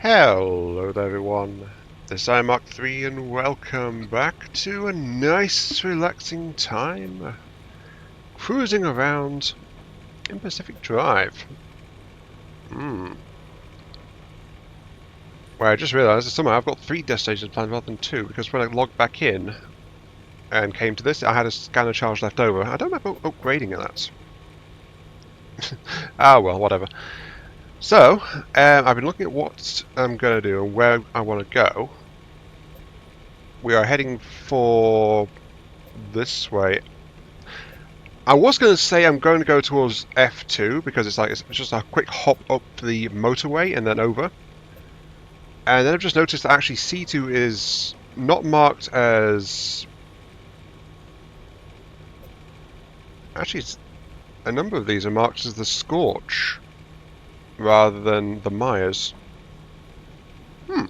Hello there everyone, this is Mark 3 and welcome back to a nice relaxing time cruising around in Pacific Drive. Where I just realised that somehow I've got 3 destinations planned rather than 2, because when I logged back in and came to this I had a scanner charge left over. I don't remember upgrading that. Ah well, whatever. So, I've been looking at what I'm going to do and where I want to go. We are heading for this way. I was going to say I'm going to go towards F2 because it's just a quick hop up the motorway and then over. And then I've just noticed that actually C2 is not marked as... Actually, a number of these are marked as the Scorch rather than the Myers. I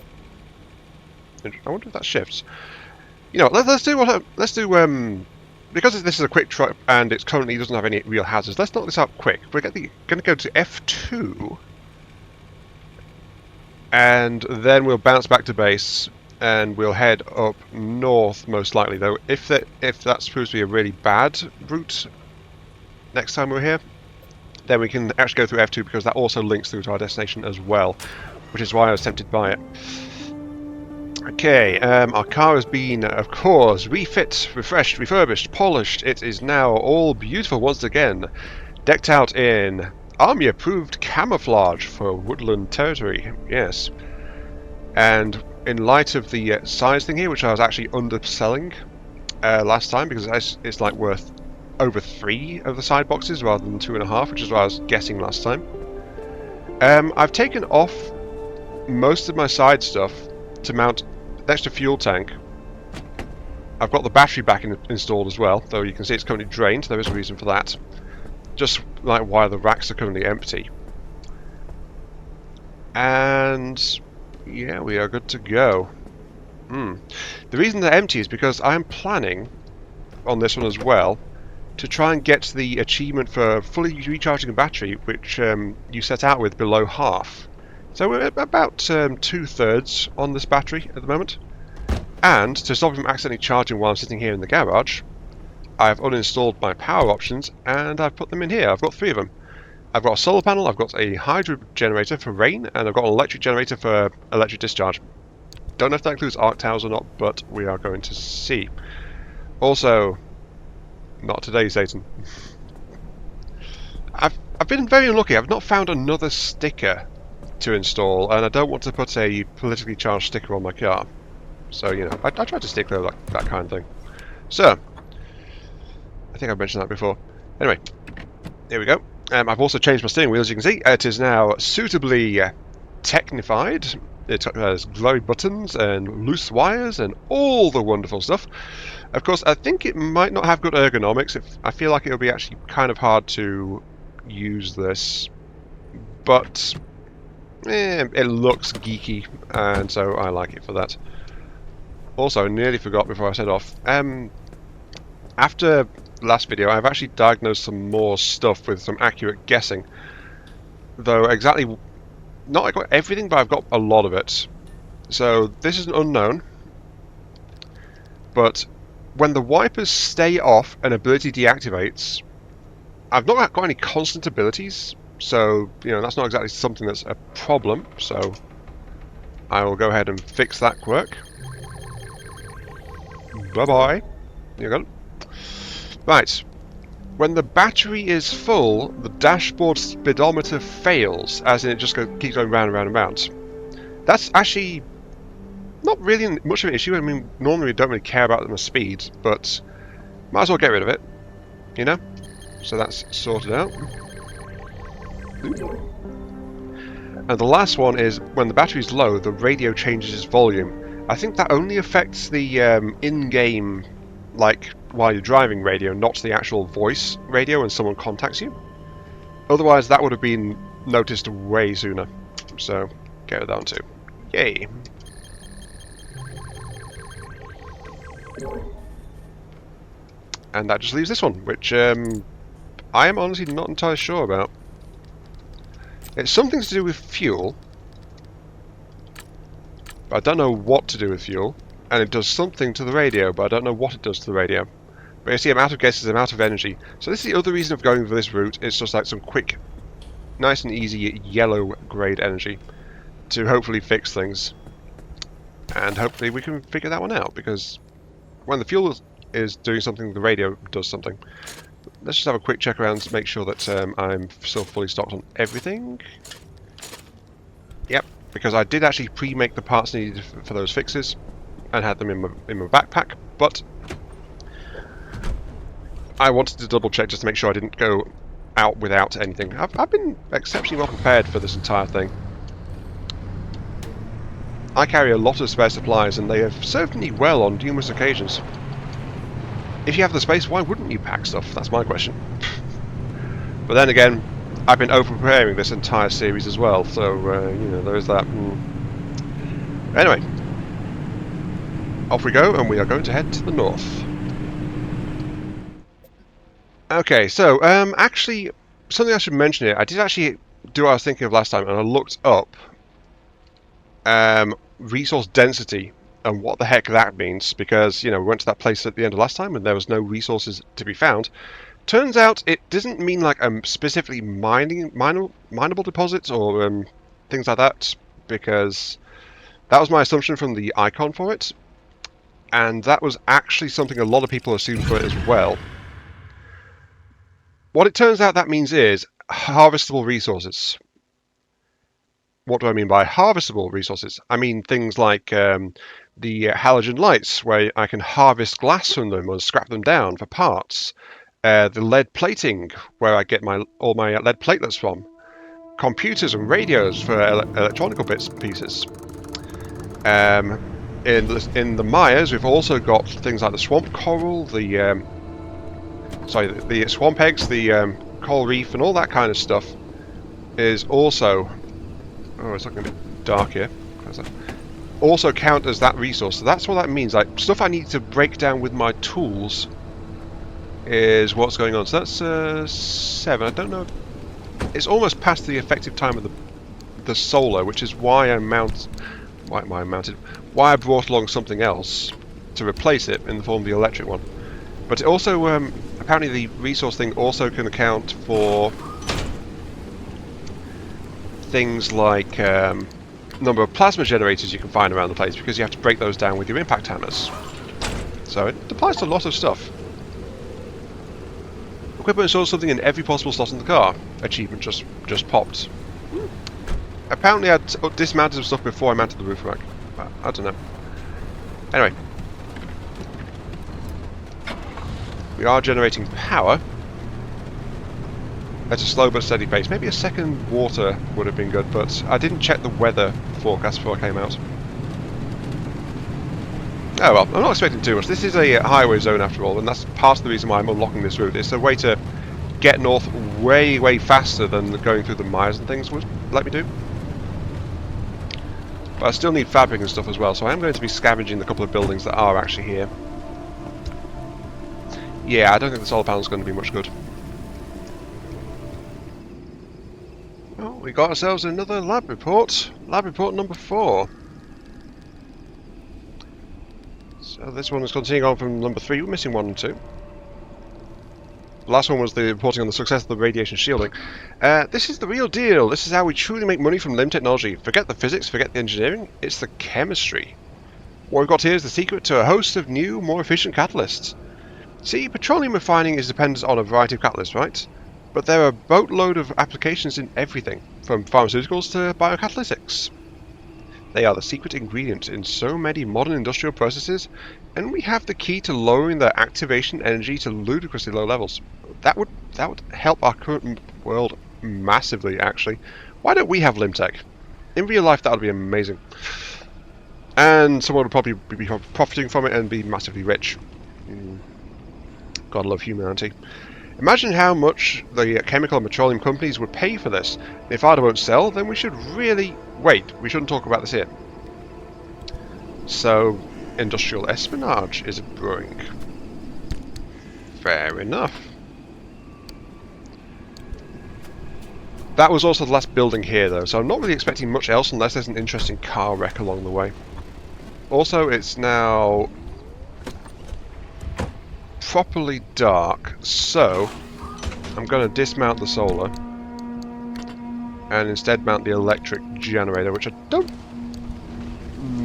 wonder if that shifts. You know, let's do because this is a quick trip and it currently doesn't have any real hazards. Let's knock this out quick. We're going to go to F2, and then we'll bounce back to base and we'll head up north most likely. Though if that's proves to be a really bad route next time we're here, then we can actually go through F2 because that also links through to our destination as well, which is why I was tempted by it. Okay, our car has been, of course, refit, refreshed, refurbished, polished. It is now all beautiful once again, decked out in army-approved camouflage for woodland territory. Yes, and in light of the size thing here, which I was actually underselling last time because it's like worth over 3 of the side boxes rather than 2.5, which is what I was guessing last time. I've taken off most of my side stuff to mount the extra fuel tank. I've got the battery back installed as well, though you can see it's currently drained. There is a reason for that. Just like why the racks are currently empty. And yeah, we are good to go. The reason they're empty is because I'm planning on this one as well to try and get the achievement for fully recharging a battery, which you set out with below half. So we're about 2/3 on this battery at the moment. And to stop it from accidentally charging while I'm sitting here in the garage, I've uninstalled my power options and I've put them in here. I've got 3 of them. I've got a solar panel, I've got a hydro generator for rain, and I've got an electric generator for electric discharge. Don't know if that includes arc towers or not, but we are going to see. Also, not today, Satan. I've been very unlucky. I've not found another sticker to install, and I don't want to put a politically charged sticker on my car. So, you know, I try to stick to that kind of thing. So, I think I've mentioned that before. Anyway, here we go. I've also changed my steering wheel, as you can see. It is now suitably technified. It has glowy buttons and loose wires and all the wonderful stuff. Of course, I think it might not have good ergonomics. I feel like it'll be actually kind of hard to use this, but it looks geeky, and so I like it for that. Also, I nearly forgot before I set off. After last video, I've actually diagnosed some more stuff with some accurate guessing. Though exactly, not I got everything, but I've got a lot of it. So this is an unknown. But when the wipers stay off and ability deactivates, I've not got any constant abilities. So, you know, that's not exactly something that's a problem. So I will go ahead and fix that quirk. Bye-bye. There you go. Right. When the battery is full, the dashboard speedometer fails, as in it just keeps going round and round and round. That's actually not really much of an issue. I mean, normally we don't really care about the speed, but might as well get rid of it, you know? So that's sorted out. And the last one is when the battery's low, the radio changes its volume. I think that only affects the in-game, like while you're driving radio, not the actual voice radio when someone contacts you. Otherwise, that would have been noticed way sooner. So, get it down too. Yay! And that just leaves this one, which I am honestly not entirely sure about. It's something to do with fuel. but I don't know what to do with fuel. And it does something to the radio, but I don't know what it does to the radio. But you see, I'm out of gases, I'm out of energy. So this is the other reason of going for this route. It's just like some quick, nice and easy yellow grade energy to hopefully fix things. And hopefully we can figure that one out, because when the fuel is doing something, the radio does something. Let's just have a quick check around to make sure that I'm still fully stocked on everything. Yep, because I did actually pre-make the parts needed for those fixes and had them in my backpack, but I wanted to double check just to make sure I didn't go out without anything. I've been exceptionally well prepared for this entire thing. I carry a lot of spare supplies and they have served me well on numerous occasions. If you have the space, why wouldn't you pack stuff? That's my question. But then again, I've been over-preparing this entire series as well, so, you know, there is that. Anyway, off we go, and we are going to head to the north. Okay, so, actually, something I should mention here. I did actually do what I was thinking of last time, and I looked up resource density and what the heck that means, because, you know, we went to that place at the end of last time and there was no resources to be found. Turns out it doesn't mean like specifically mineable deposits or things like that, because that was my assumption from the icon for it, and that was actually something a lot of people assumed for it as well. What it turns out that means is harvestable resources. What do I mean by harvestable resources? I mean things like the halogen lights, where I can harvest glass from them or scrap them down for parts. The lead plating, where I get all my lead platelets from. Computers and radios for electronical bits and pieces. In the Myers, we've also got things like the swamp coral, the swamp eggs, the coral reef, and all that kind of stuff is also... Oh, it's looking a bit dark here. Also count as that resource. So that's what that means. Like, stuff I need to break down with my tools is what's going on. So that's 7. I don't know. It's almost past the effective time of the solar, which is why why I brought along something else to replace it in the form of the electric one. But it also apparently the resource thing also can account for things like number of plasma generators you can find around the place, because you have to break those down with your impact hammers. So it applies to a lot of stuff. Equipment installs something in every possible slot in the car. Achievement just popped. Apparently I dismounted some stuff before I mounted the roof rack. I don't know. Anyway. We are generating power at a slow but steady pace. Maybe a second water would have been good, but I didn't check the weather forecast before I came out. Oh well, I'm not expecting too much. This is a highway zone after all, and that's part of the reason why I'm unlocking this route. It's a way to get north way, way faster than going through the mires and things would let me do. But I still need fabric and stuff as well, so I am going to be scavenging the couple of buildings that are actually here. Yeah, I don't think the solar panel is going to be much good. Well, we got ourselves another lab report. Lab report number 4. So this one is continuing on from number 3. We're missing 1 and 2. The last one was the reporting on the success of the radiation shielding. This is the real deal. This is how we truly make money from LIM technology. Forget the physics, forget the engineering. It's the chemistry. What we've got here is the secret to a host of new, more efficient catalysts. See, petroleum refining is dependent on a variety of catalysts, right? But there are a boatload of applications in everything, from pharmaceuticals to biocatalytics. They are the secret ingredient in so many modern industrial processes, and we have the key to lowering their activation energy to ludicrously low levels. That would help our current world massively, actually. Why don't we have Limtech? In real life, that would be amazing. And someone would probably be profiting from it and be massively rich. Gotta love humanity. Imagine how much the chemical and petroleum companies would pay for this. If Arda won't sell, then we should really... Wait, we shouldn't talk about this here. So, industrial espionage is brewing. Fair enough. That was also the last building here, though, so I'm not really expecting much else unless there's an interesting car wreck along the way. Also, it's now properly dark, so I'm going to dismount the solar and instead mount the electric generator, which I don't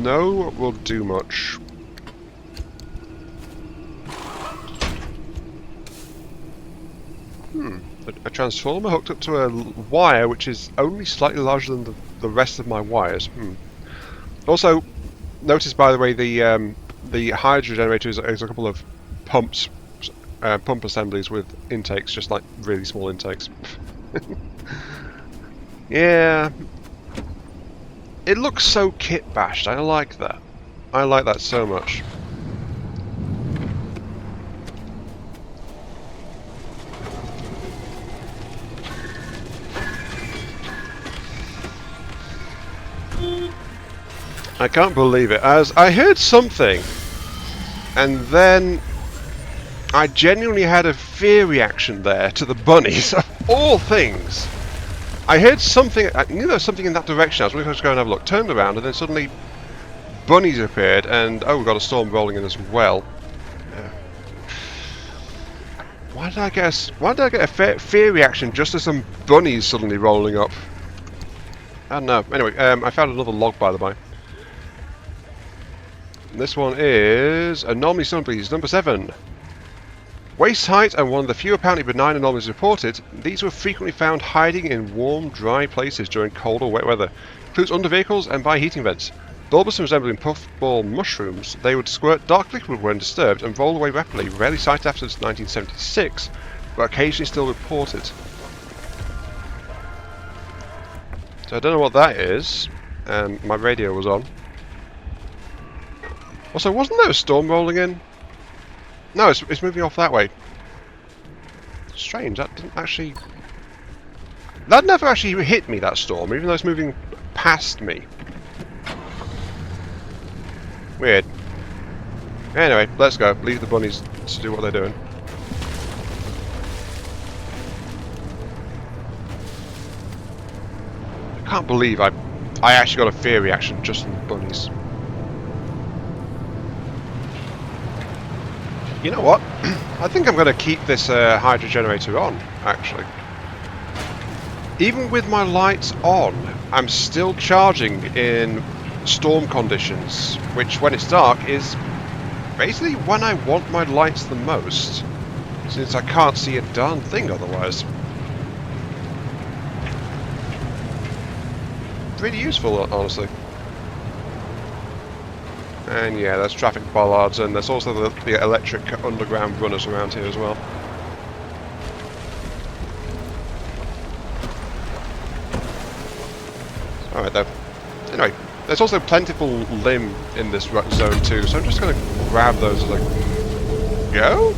know will do much. A transformer hooked up to a wire which is only slightly larger than the rest of my wires. Also, notice by the way the hydro generator is a couple of pumps, pump assemblies with intakes, just like really small intakes. Yeah, it looks so kit bashed. I like that. I like that so much. I can't believe it. As I heard something, and then I genuinely had a fear reaction there to the bunnies, of all things. I heard something, I knew there was something in that direction. I was going to go and have a look, turned around, and then suddenly bunnies appeared, and oh, we've got a storm rolling in as well. Why did I get a fear reaction just as some bunnies suddenly rolling up? I don't know. Anyway, I found another log, by the way. This one is anomaly anomalies number 7. Waist height and one of the few apparently benign anomalies reported. These were frequently found hiding in warm, dry places during cold or wet weather. Includes under vehicles and by heating vents. Bulbous and resembling puffball mushrooms, they would squirt dark liquid when disturbed and roll away rapidly. Rarely sighted after 1976, but occasionally still reported. So I don't know what that is. My radio was on. Also, wasn't there a storm rolling in? No, it's moving off that way. Strange, that didn't actually... That never actually hit me, that storm, even though it's moving past me. Weird. Anyway, let's go. Leave the bunnies to do what they're doing. I can't believe I actually got a fear reaction just from the bunnies. You know what? I think I'm going to keep this hydro generator on, actually. Even with my lights on, I'm still charging in storm conditions, which when it's dark is basically when I want my lights the most, since I can't see a darn thing otherwise. Pretty useful, honestly. And yeah, there's traffic bollards, and there's also the electric underground runners around here as well. Alright though. Anyway, there's also plentiful limb in this zone too, so I'm just going to grab those as I go.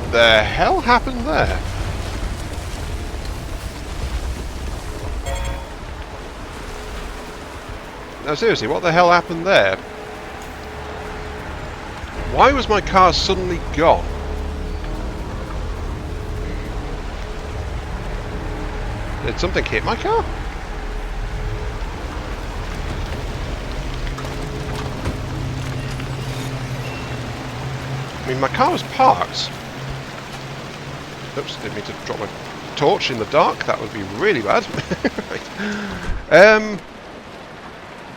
What the hell happened there? No, seriously, what the hell happened there? Why was my car suddenly gone? Did something hit my car? I mean, my car was parked. Oops, didn't mean to drop my torch in the dark. That would be really bad. Right.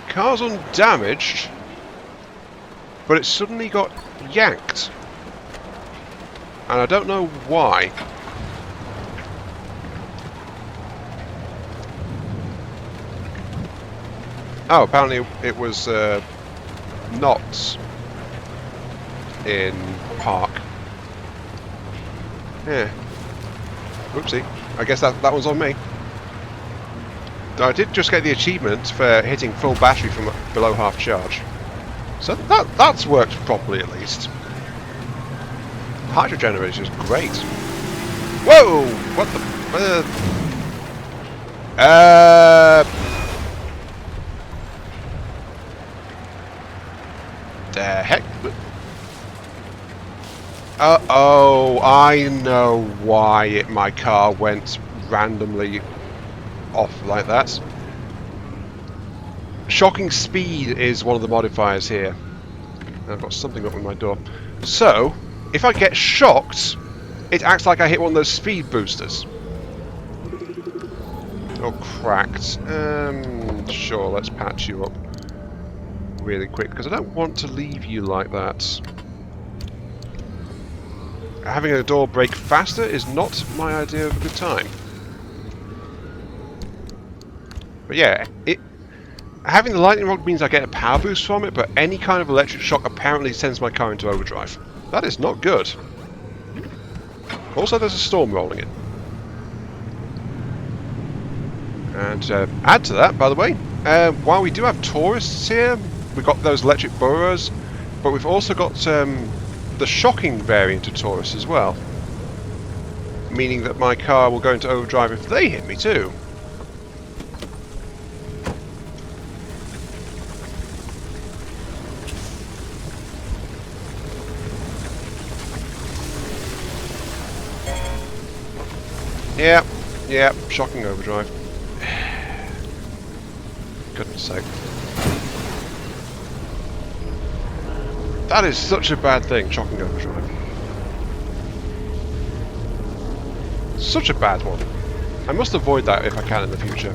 Car's undamaged, but it suddenly got yanked. And I don't know why. Oh, apparently it was not in park. Yeah. Oopsie. I guess that one's on me. I did just get the achievement for hitting full battery from below half charge. So that's worked properly at least. Hydro generation is great. Whoa! What the heck? Oh, I know why my car went randomly off like that. Shocking speed is one of the modifiers here. I've got something up with my door. So, if I get shocked, it acts like I hit one of those speed boosters. Or cracked. Sure, let's patch you up really quick, because I don't want to leave you like that. Having a door break faster is not my idea of a good time. But yeah, having the lightning rod means I get a power boost from it, but any kind of electric shock apparently sends my car into overdrive. That is not good. Also, there's a storm rolling in. And add to that, by the way, while we do have tourists here, we've got those electric burrows, but we've also got the shocking variant of tourists as well. Meaning that my car will go into overdrive if they hit me too. Yeah, shocking overdrive. Goodness sake. That is such a bad thing, shocking overdrive. Such a bad one. I must avoid that if I can in the future.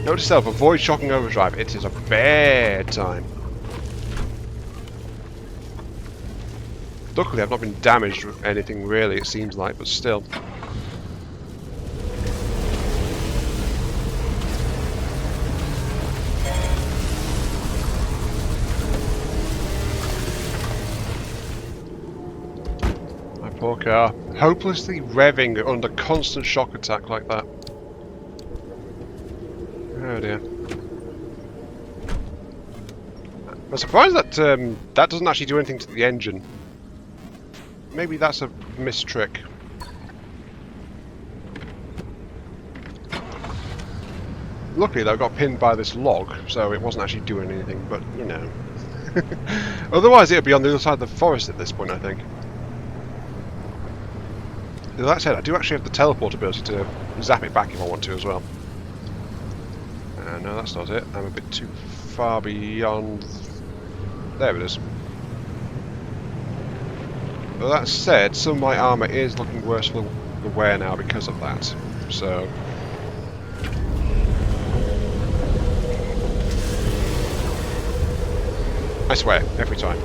Note to self, avoid shocking overdrive. It is a bad time. Luckily I've not been damaged with anything really, it seems like, but still. Poor car. Hopelessly revving under constant shock attack like that. Oh dear. I'm surprised that that doesn't actually do anything to the engine. Maybe that's a mistrick. Luckily though, I got pinned by this log, so it wasn't actually doing anything, but you know. Otherwise it would be on the other side of the forest at this point, I think. That said, I do actually have the teleport ability to zap it back if I want to as well. No, that's not it. I'm a bit too far beyond... There it is. But that said, some of my armour is looking worse for the wear now because of that. So... I swear, every time.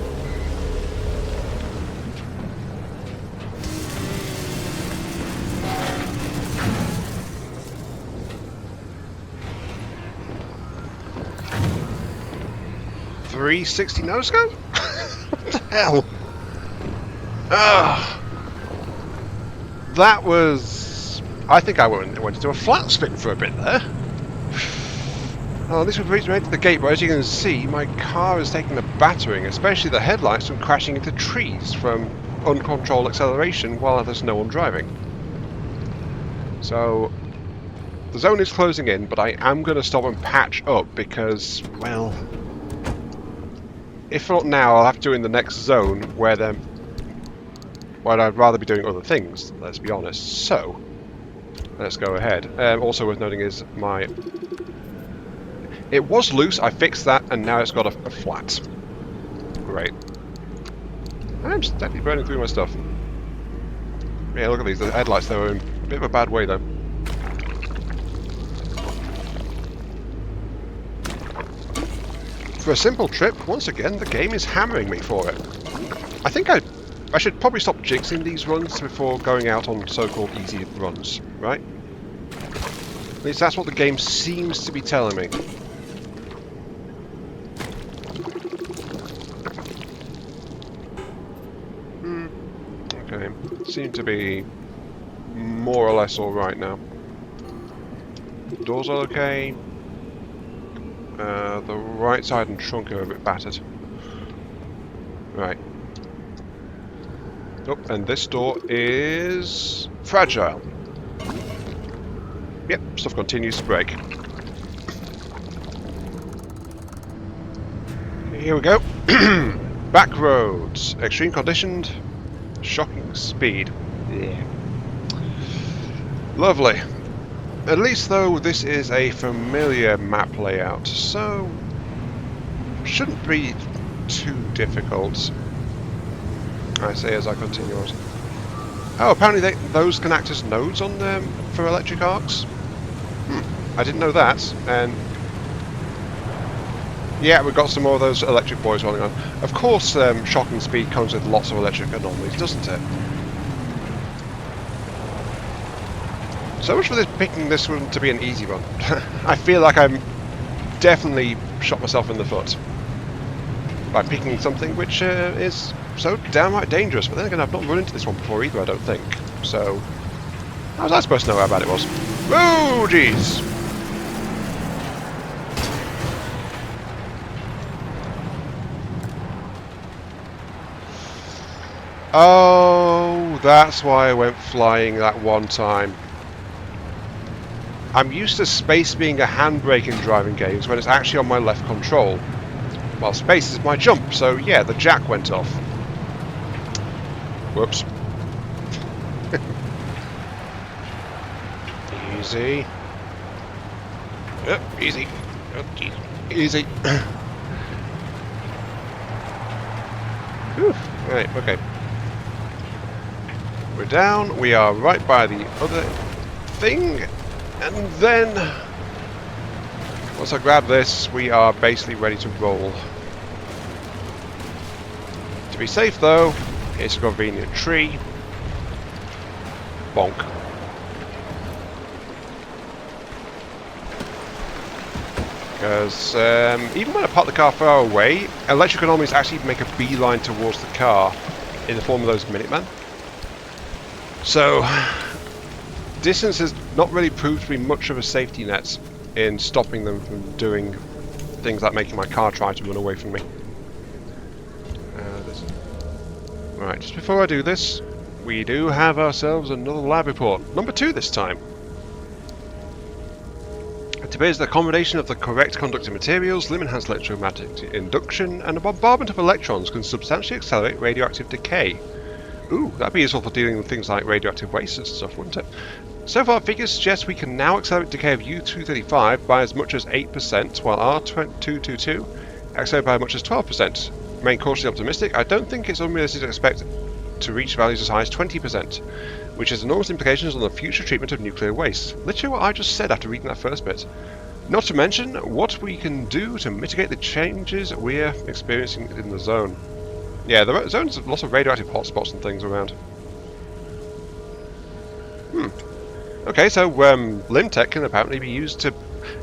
.360 no scope? What the hell? That was... I think I went into a flat spin for a bit there. Oh, this would reach me to the gate, but as you can see, my car is taking a battering, especially the headlights from crashing into trees from uncontrolled acceleration while there's no one driving. So, the zone is closing in, but I am going to stop and patch up because, well... If not now, I'll have to do it in the next zone where I'd rather be doing other things, let's be honest. So, let's go ahead. Also worth noting is my... It was loose, I fixed that, and now it's got a flat. Great. I'm steadily burning through my stuff. Yeah, look at these, the headlights, they were in a bit of a bad way though. For a simple trip, once again, the game is hammering me for it. I think I should probably stop jinxing these runs before going out on so-called easy runs, right? At least that's what the game seems to be telling me. Okay, seem to be more or less alright now. Doors are okay. The right side and trunk are a bit battered. Right. Oh, and this door is... fragile. Yep, stuff continues to break. Here we go. Back roads. Extreme conditioned. Shocking speed. Yeah. Lovely. At least, though, this is a familiar map layout, so shouldn't be too difficult. I say as I continue on. Oh, apparently those can act as nodes on them for electric arcs. I didn't know that. And yeah, we've got some more of those electric boys rolling on. Of course, shocking speed comes with lots of electric anomalies, doesn't it? So much for this picking this one to be an easy one. I feel like I'm definitely shot myself in the foot by picking something which is so downright dangerous. But then again, I've not run into this one before either, I don't think. So, how was I supposed to know how bad it was? Oh, jeez! Oh, that's why I went flying that one time. I'm used to space being a handbrake in driving games when it's actually on my left control. Well, space is my jump, so yeah, the jack went off. Whoops. Easy. Easy. Oh, geez. Easy. Whew. Right, okay. We're down. We are right by the other thing. And then, once I grab this, we are basically ready to roll. To be safe though, it's a convenient tree. Bonk. Because even when I park the car far away, electric anomalies actually make a beeline towards the car in the form of those Minutemen. So, distance has not really proved to be much of a safety net in stopping them from doing things like making my car try to run away from me. Right, just before I do this, we do have ourselves another lab report. Number 2 this time. It appears the combination of the correct conducting materials, limb-enhanced electromagnetic induction, and a bombardment of electrons can substantially accelerate radioactive decay. Ooh, that'd be useful for dealing with things like radioactive waste and stuff, wouldn't it? So far, figures suggest we can now accelerate decay of U-235 by as much as 8%, while R-222 accelerate by as much as 12%. Remain cautiously optimistic. I don't think it's unrealistic to expect to reach values as high as 20%, which has enormous implications on the future treatment of nuclear waste. Literally what I just said after reading that first bit. Not to mention what we can do to mitigate the changes we're experiencing in the zone. Yeah, the zone's lots of radioactive hotspots and things around. Okay, so limb tech can apparently be used to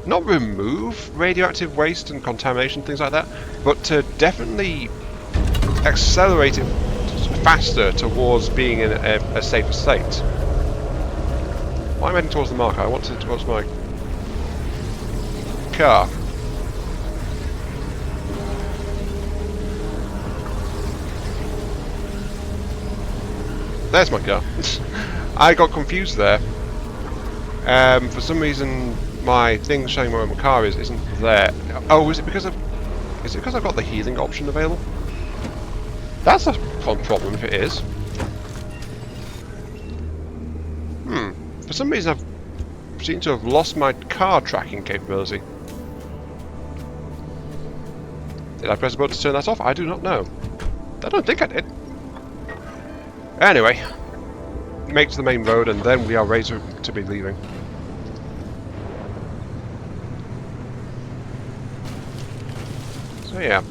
not remove radioactive waste and contamination, things like that, but to definitely accelerate it faster towards being in a safer state. Why am I heading towards the marker? I want to towards my car. There's my car. I got confused there. For some reason, my thing showing where my car isn't there. Oh, is it because I've got the healing option available? That's a fun problem if it is. For some reason, I've seemed to have lost my car tracking capability. Did I press a button to turn that off? I do not know. I don't think I did. Anyway, make to the main road, and then we are ready to be leaving. So yeah,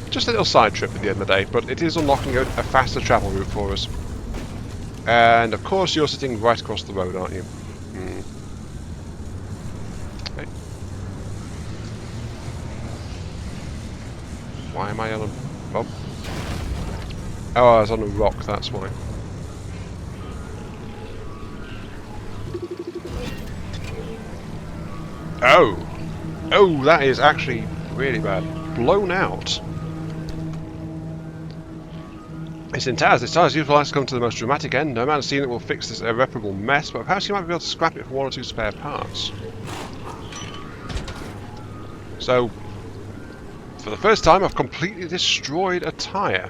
just a little side trip at the end of the day, but it is unlocking a faster travel route for us. And of course you're sitting right across the road, aren't you? Okay. Why am I on a bump? Oh, I was on a rock, that's why. Oh! Oh, that is actually really bad. Blown out. It's in Taz. This Taz useful has come to the most dramatic end. No man has seen it will fix this irreparable mess, but perhaps you might be able to scrap it for 1 or 2 spare parts. So, for the first time, I've completely destroyed a tyre.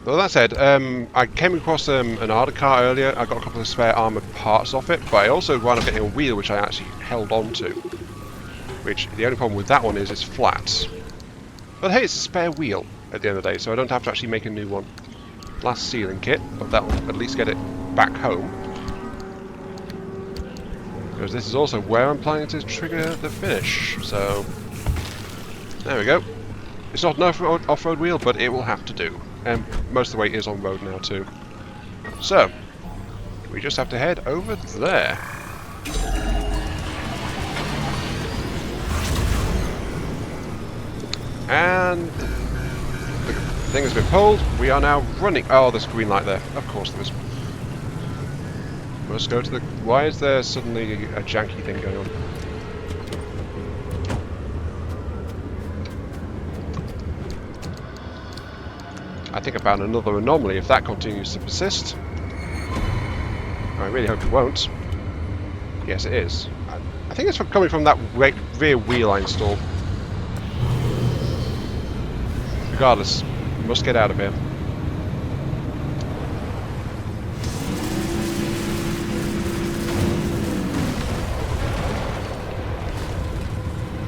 Though that said, I came across an Arda car earlier. I got a couple of spare armoured parts off it, but I also wound up getting a wheel which I actually held on to, which the only problem with that one is it's flat. But hey, it's a spare wheel at the end of the day, so I don't have to actually make a new one. Last sealing kit, but that will at least get it back home. Because this is also where I'm planning to trigger the finish, so... There we go. It's not an off-road wheel, but it will have to do. And most of the way is on road now too. So, we just have to head over there. And the thing has been pulled. We are now running. Oh, there's a green light there. Of course there is. Must go to the... Why is there suddenly a janky thing going on? I think I found another anomaly if that continues to persist. I really hope it won't. Yes, it is. I think it's coming from that rear wheel I installed. Regardless, we must get out of here.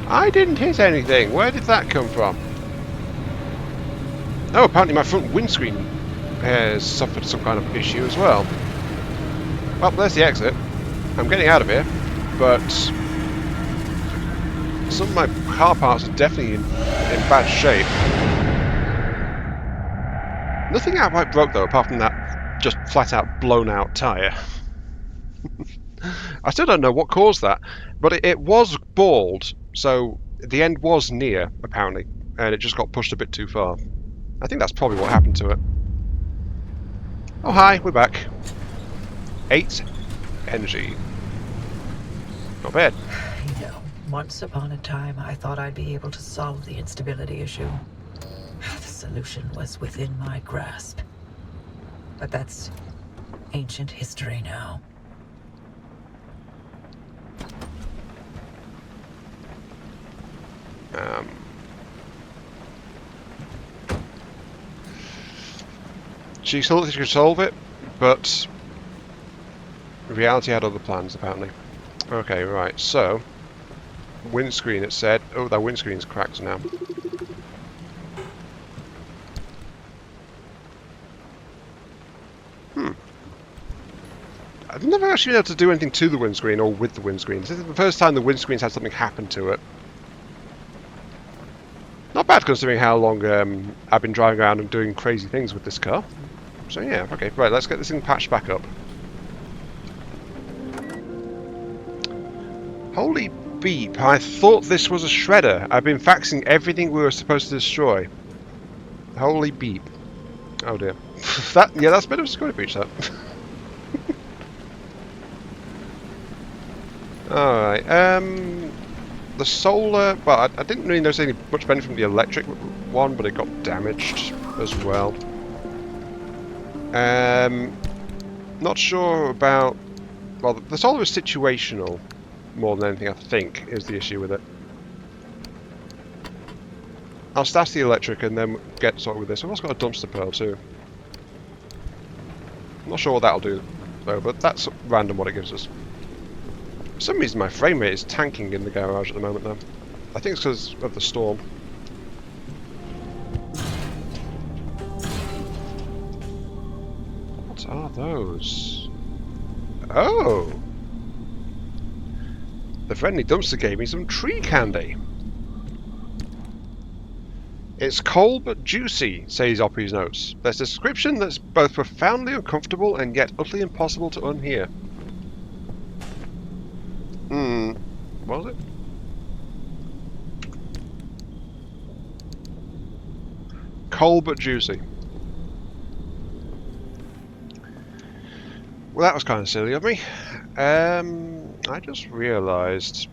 I didn't hit anything. Where did that come from? Oh, apparently my front windscreen has suffered some kind of issue as well. Well, there's the exit. I'm getting out of here, but some of my car parts are definitely in bad shape. Nothing outright broke though, apart from that just flat-out blown-out tyre. I still don't know what caused that, but it was bald, so the end was near, apparently, and it just got pushed a bit too far. I think that's probably what happened to it. Oh hi, we're back. 8 energy. Not bad. You know, once upon a time I thought I'd be able to solve the instability issue. The solution was within my grasp. But that's ancient history now. She thought she could solve it, but reality had other plans, apparently. Okay, right, so... Windscreen, it said. Oh, that windscreen's cracked now. I've never actually been able to do anything to the windscreen or with the windscreen. This is the first time the windscreen's had something happen to it. Not bad considering how long I've been driving around and doing crazy things with this car. So yeah, okay, right, let's get this thing patched back up. Holy beep, I thought this was a shredder. I've been faxing everything we were supposed to destroy. Holy beep. Oh dear. That's a bit of a security breach, that. Alright, the solar, well, I didn't really notice any much benefit from the electric one, but it got damaged as well. Not sure about, well, the solar is situational more than anything, I think, is the issue with it. I'll stash the electric and then get sorted with this. I've also got a dumpster pearl too. I'm not sure what that'll do though, but that's random what it gives us. For some reason my frame rate is tanking in the garage at the moment though. I think it's because of the storm. What are those? Oh! The friendly dumpster gave me some tree candy. It's cold but juicy, says Oppie's notes. There's a description that's both profoundly uncomfortable and yet utterly impossible to unhear. What was it? Cold but juicy. Well, that was kind of silly of me. I just realised...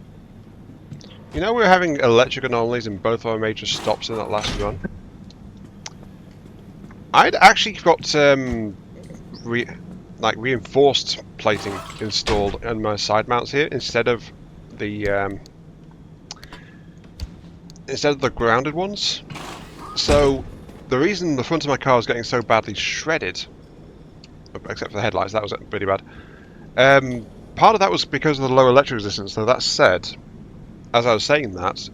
You know we were having electric anomalies in both our major stops in that last run? I'd actually got reinforced plating installed in my side mounts here instead of the grounded ones. So the reason the front of my car was getting so badly shredded, except for the headlights, that was pretty bad. Part of that was because of the low electric resistance. Though that said, as I was saying that,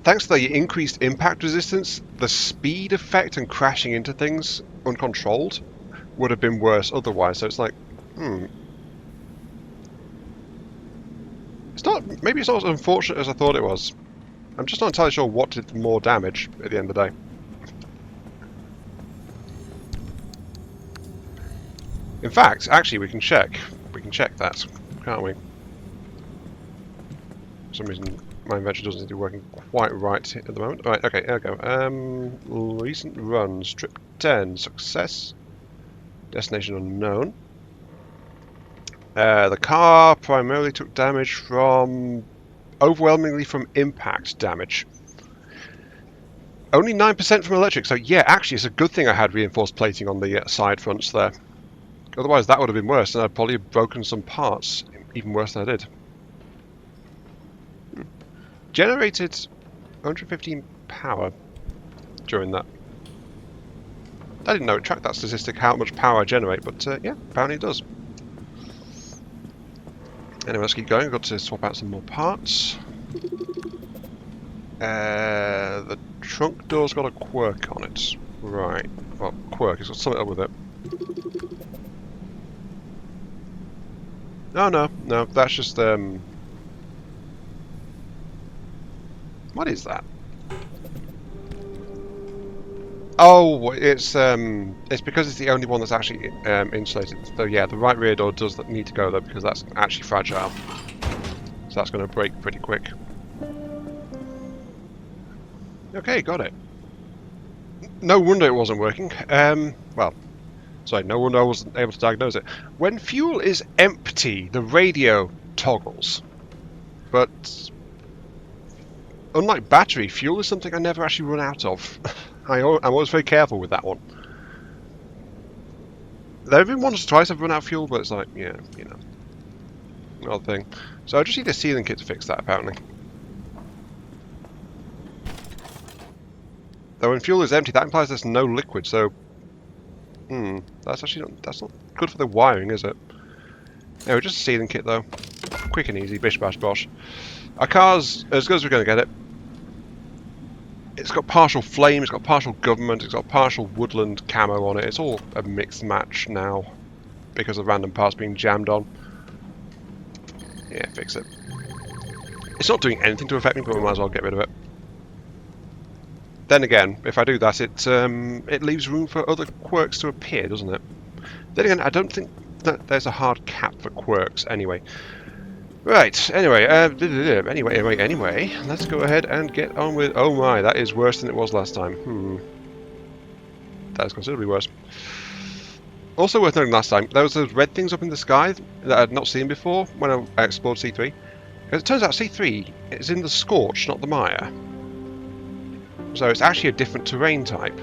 thanks to the increased impact resistance, the speed effect and crashing into things uncontrolled would have been worse otherwise. So it's like, it's not. Maybe it's not as unfortunate as I thought it was. I'm just not entirely sure what did more damage at the end of the day. In fact, actually, we can check. We can check that, can't we? For some reason, my inventory doesn't seem to be working quite right at the moment. Right, okay, there we go. Recent runs, trip 10, success. Destination unknown. The car primarily took damage from, overwhelmingly from impact damage. Only 9% from electric, so yeah, actually it's a good thing I had reinforced plating on the side fronts there. Otherwise that would have been worse, and I'd probably have broken some parts, even worse than I did. Generated 115 power during that. I didn't know it tracked that statistic, how much power I generate, but yeah, apparently it does. Anyway, let's keep going. I've got to swap out some more parts. The trunk door's got a quirk on it. Right. Well, quirk, it's got something up with it. No, that's just, what is that? Oh, it's because it's the only one that's actually insulated. So yeah, the right rear door does need to go though, because that's actually fragile. So that's going to break pretty quick. Okay, got it. No wonder it wasn't working. Well, sorry, no wonder I wasn't able to diagnose it. When fuel is empty, the radio toggles. But unlike battery, fuel is something I never actually run out of. I'm always very careful with that one. There have been once or twice I've run out of fuel, but it's like, yeah, you know, another thing. So I just need a sealing kit to fix that, apparently. Though when fuel is empty, that implies there's no liquid, so... that's actually not, that's not good for the wiring, is it? Anyway, just a sealing kit, though. Quick and easy, bish bash bosh. Our car's as good as we're going to get it. It's got partial flame, it's got partial government, it's got partial woodland camo on it. It's all a mixed match now because of random parts being jammed on. Yeah, fix it. It's not doing anything to affect me, but we might as well get rid of it. Then again, if I do that, it leaves room for other quirks to appear, doesn't it? Then again, I don't think that there's a hard cap for quirks anyway. Right, anyway, anyway, let's go ahead and get on with... Oh my, that is worse than it was last time. That is considerably worse. Also worth noting last time, there was those red things up in the sky that I had not seen before when I explored C3. As it turns out, C3 is in the Scorch, not the Mire. So it's actually a different terrain type.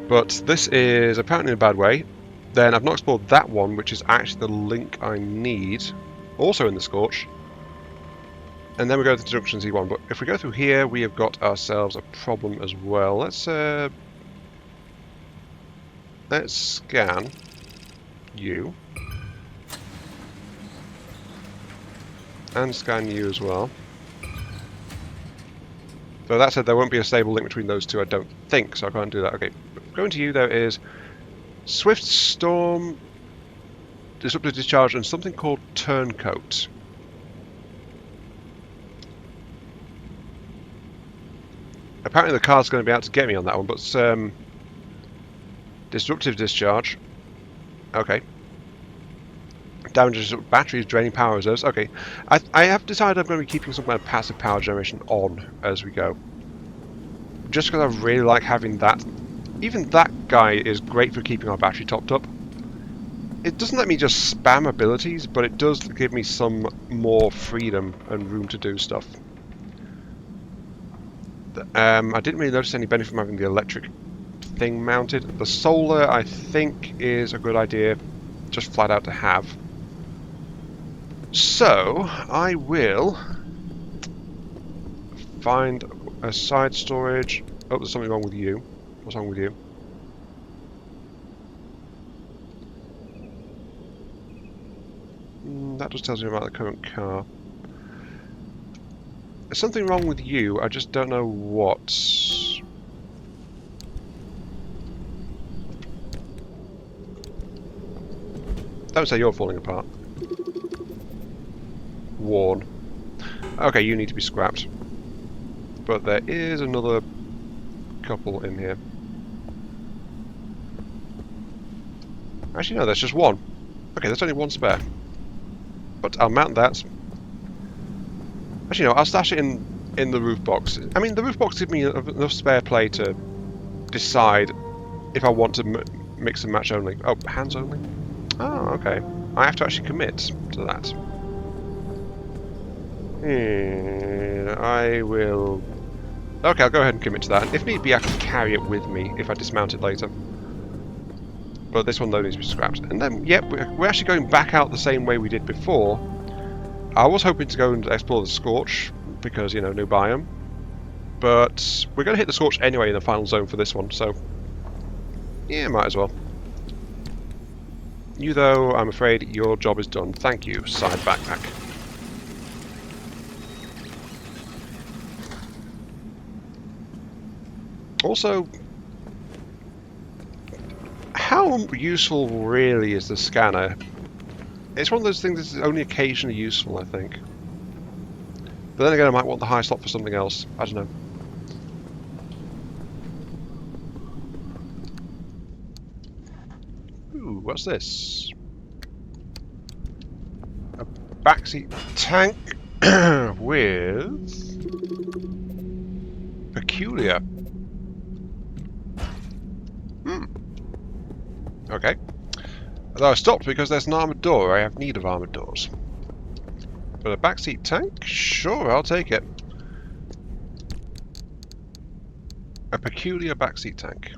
But this is apparently in a bad way. Then I've not explored that one, which is actually the link I need. Also in the Scorch. And then we go to the Junction Z1. But if we go through here, we have got ourselves a problem as well. Let's scan you. And scan you as well. So that said, there won't be a stable link between those two, I don't think, so I can't do that. Okay, going to you, there is Swift Storm, Disruptive Discharge, and something called Turncoat. Apparently the car's going to be out to get me on that one, but Disruptive Discharge. Okay. Damages batteries, draining power reserves. Okay. I have decided I'm going to be keeping some kind of passive power generation on as we go. Just because I really like having that. Even that guy is great for keeping our battery topped up. It doesn't let me just spam abilities, but it does give me some more freedom and room to do stuff. I didn't really notice any benefit from having the electric thing mounted. The solar, I think, is a good idea, just flat out to have. So, I will find a side storage. Oh, there's something wrong with you. What's wrong with you? That just tells me about the current car. There's something wrong with you, I just don't know what. Don't say you're falling apart. Worn. Okay, you need to be scrapped. But there is another couple in here. Actually, no, there's just one. Okay, there's only one spare. But I'll mount that. Actually, no, I'll stash it in the roof box. I mean, the roof box gives me enough spare play to decide if I want to mix and match only. Oh, hands only? Oh, okay. I have to actually commit to that. I will... Okay, I'll go ahead and commit to that. If need be, I can carry it with me if I dismount it later. But this one, though, needs to be scrapped. And then, yep, we're actually going back out the same way we did before. I was hoping to go and explore the Scorch, because, you know, new biome. But we're going to hit the Scorch anyway in the final zone for this one, so... yeah, might as well. You, though, I'm afraid your job is done. Thank you, side backpack. Also, how useful really is the scanner? It's one of those things that's only occasionally useful, I think. But then again, I might want the high slot for something else. I don't know. Ooh, what's this? A backseat tank with peculiar. Okay. Although I stopped because there's an armoured door. I have need of armoured doors. But a backseat tank? Sure, I'll take it. A peculiar backseat tank.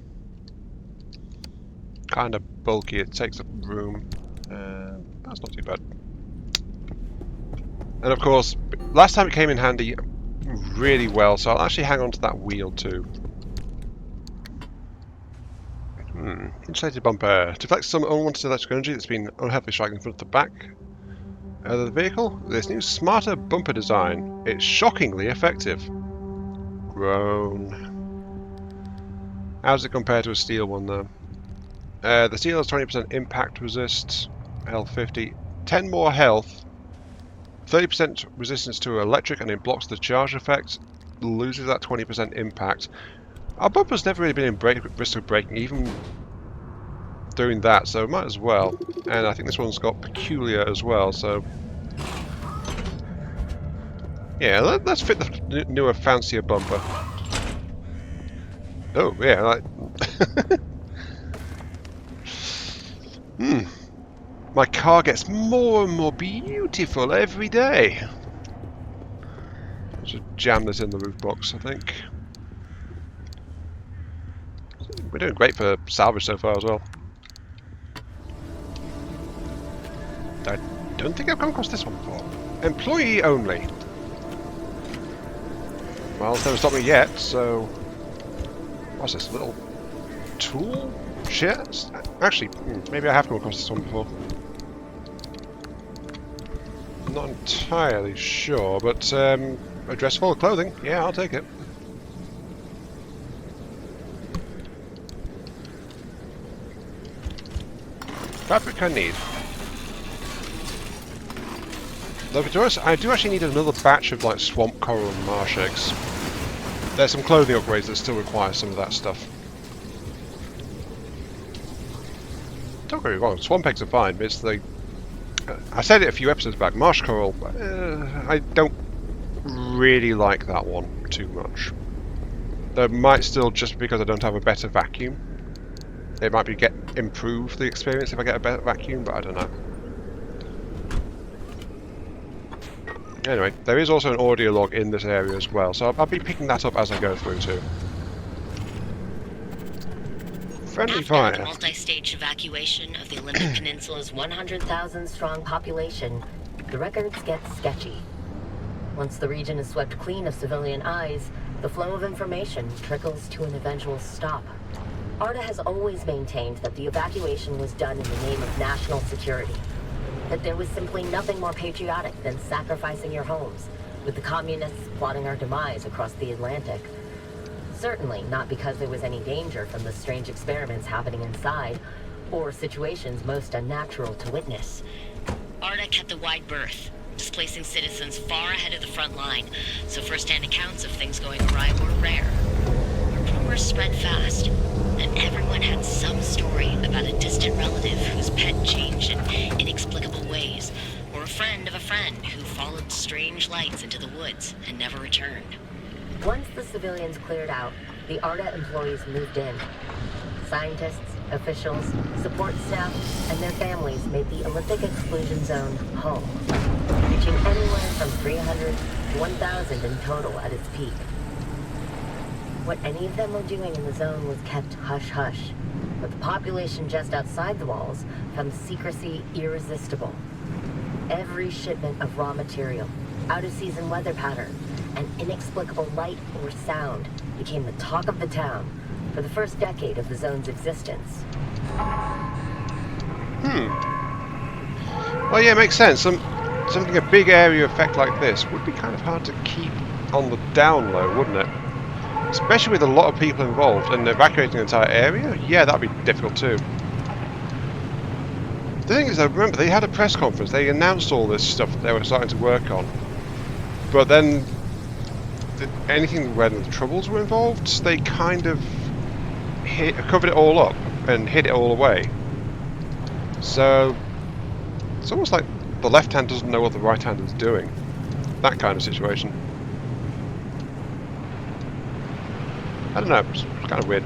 Kind of bulky, it takes up room. That's not too bad. And of course, last time it came in handy really well, so I'll actually hang on to that wheel too. Insulated bumper. Deflects some unwanted electrical energy that's been unhealthily striking in front of the back of the vehicle. This new smarter bumper design. It's shockingly effective. Groan. How does it compare to a steel one though? The steel has 20% impact resist, health 50, 10 more health, 30% resistance to electric, and it blocks the charge effect, loses that 20% impact. Our bumper's never really been in risk of breaking, even doing that, so might as well. And I think this one's got peculiar as well, so... yeah, let's fit the newer, fancier bumper. Oh, yeah, like... My car gets more and more beautiful every day. I'll just jam this in the roof box, I think. We're doing great for salvage so far as well. I don't think I've come across this one before. Employee only. Well, it's never stopped me yet, so... what's this, little tool? Shit? Actually, maybe I have come across this one before. I'm not entirely sure, but a dress full of clothing. Yeah, I'll take it. Fabric I need. Though to us, I do actually need another batch of like swamp coral and marsh eggs. There's some clothing upgrades that still require some of that stuff. Don't get me wrong, swamp eggs are fine, but it's the... I said it a few episodes back, marsh coral, I don't really like that one too much. There might still, just because I don't have a better vacuum, it might be improve the experience if I get a better vacuum, but I don't know. Anyway, there is also an audio log in this area as well, so I'll be picking that up as I go through too. Friendly fire. After the multi-stage evacuation of the Olympic Peninsula's 100,000 strong population, the records get sketchy. Once the region is swept clean of civilian eyes, the flow of information trickles to an eventual stop. Arda has always maintained that the evacuation was done in the name of national security. that there was simply nothing more patriotic than sacrificing your homes, with the communists plotting our demise across the Atlantic. Certainly not because there was any danger from the strange experiments happening inside, or situations most unnatural to witness. Arda kept a wide berth, displacing citizens far ahead of the front line, so first-hand accounts of things going awry were rare. Rumors spread fast, and everyone had some story about a distant relative whose pet changed in inexplicable ways, or a friend of a friend who followed strange lights into the woods and never returned. Once the civilians cleared out, the Arda employees moved in. Scientists, officials, support staff, and their families made the Olympic Exclusion Zone home, reaching anywhere from 300 to 1,000 in total at its peak. What any of them were doing in the zone was kept hush-hush, but the population just outside the walls found secrecy irresistible. Every shipment of raw material, out-of-season weather pattern, and inexplicable light or sound became the talk of the town for the first decade of the zone's existence. Well, yeah, it makes sense. Something a big area effect like this would be kind of hard to keep on the down low, wouldn't it? Especially with a lot of people involved and evacuating an entire area. Yeah, that'd be difficult too. The thing is, I remember they had a press conference. They announced all this stuff that they were starting to work on, but then anything where the troubles were involved, they kind of covered it all up and hid it all away. So it's almost like the left hand doesn't know what the right hand is doing. That kind of situation. I don't know, it's kind of weird.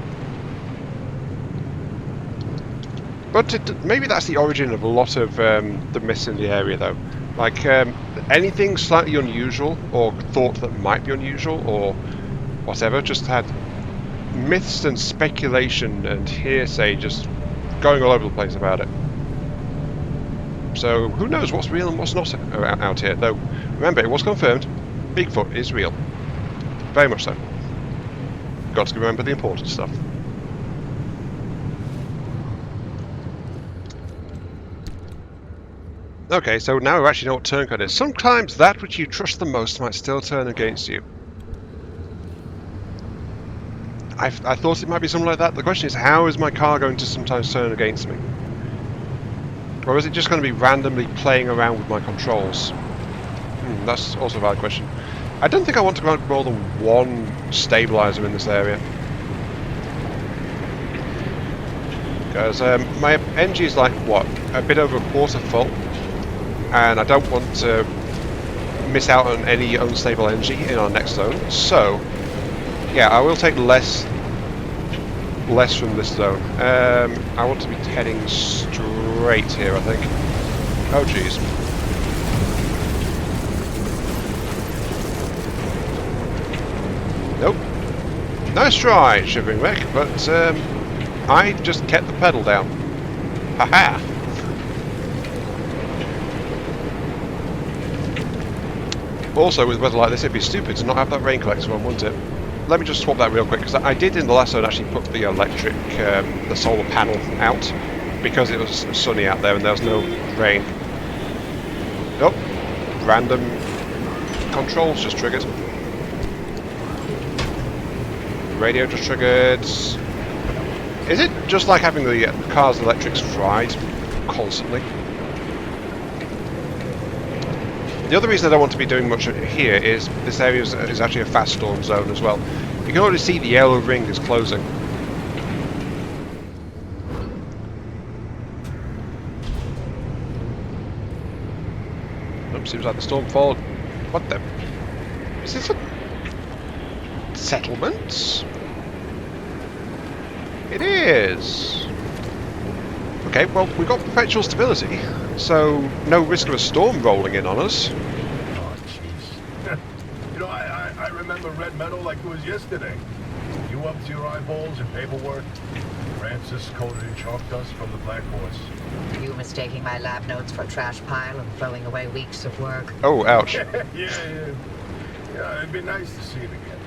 But maybe that's the origin of a lot of the myths in the area, though. Like, anything slightly unusual, or thought that might be unusual, or whatever, just had myths and speculation and hearsay just going all over the place about it. So, who knows what's real and what's not out here, though. Remember, it was confirmed, Bigfoot is real. Very much so. Got to remember the important stuff. Okay, so now we actually know what turncoat is. Sometimes that which you trust the most might still turn against you. I thought it might be something like that. The question is, how is my car going to sometimes turn against me? Or is it just going to be randomly playing around with my controls? That's also a valid question. I don't think I want to go more than one stabilizer in this area. Because my NG is like, what, a bit over a quarter full. And I don't want to miss out on any unstable energy in our next zone. So, yeah, I will take less from this zone. I want to be heading straight here, I think. Oh, jeez. Nope. Nice try, Shivering Wreck, but I just kept the pedal down. Haha! Also, with weather like this, it'd be stupid to not have that rain collector on, wouldn't it? Let me just swap that real quick, because I did in the last zone actually put the electric, the solar panel out, because it was sunny out there and there was no rain. Nope. Random controls just triggered. Radio just triggered. Is it just like having the car's electrics fried constantly? The other reason I don't want to be doing much here is this area is actually a fast storm zone as well. You can already see the yellow ring is closing. Nope, seems like the storm followed. What the? Is this a settlement? It is. Okay, well, we've got perpetual stability, so no risk of a storm rolling in on us. Oh, jeez. You know, I remember Red Meadow like it was yesterday. You up to your eyeballs in paperwork. Francis coated in chalk dust from the black horse. You mistaking my lab notes for a trash pile and throwing away weeks of work. Oh, ouch. Yeah, it'd be nice to see it again.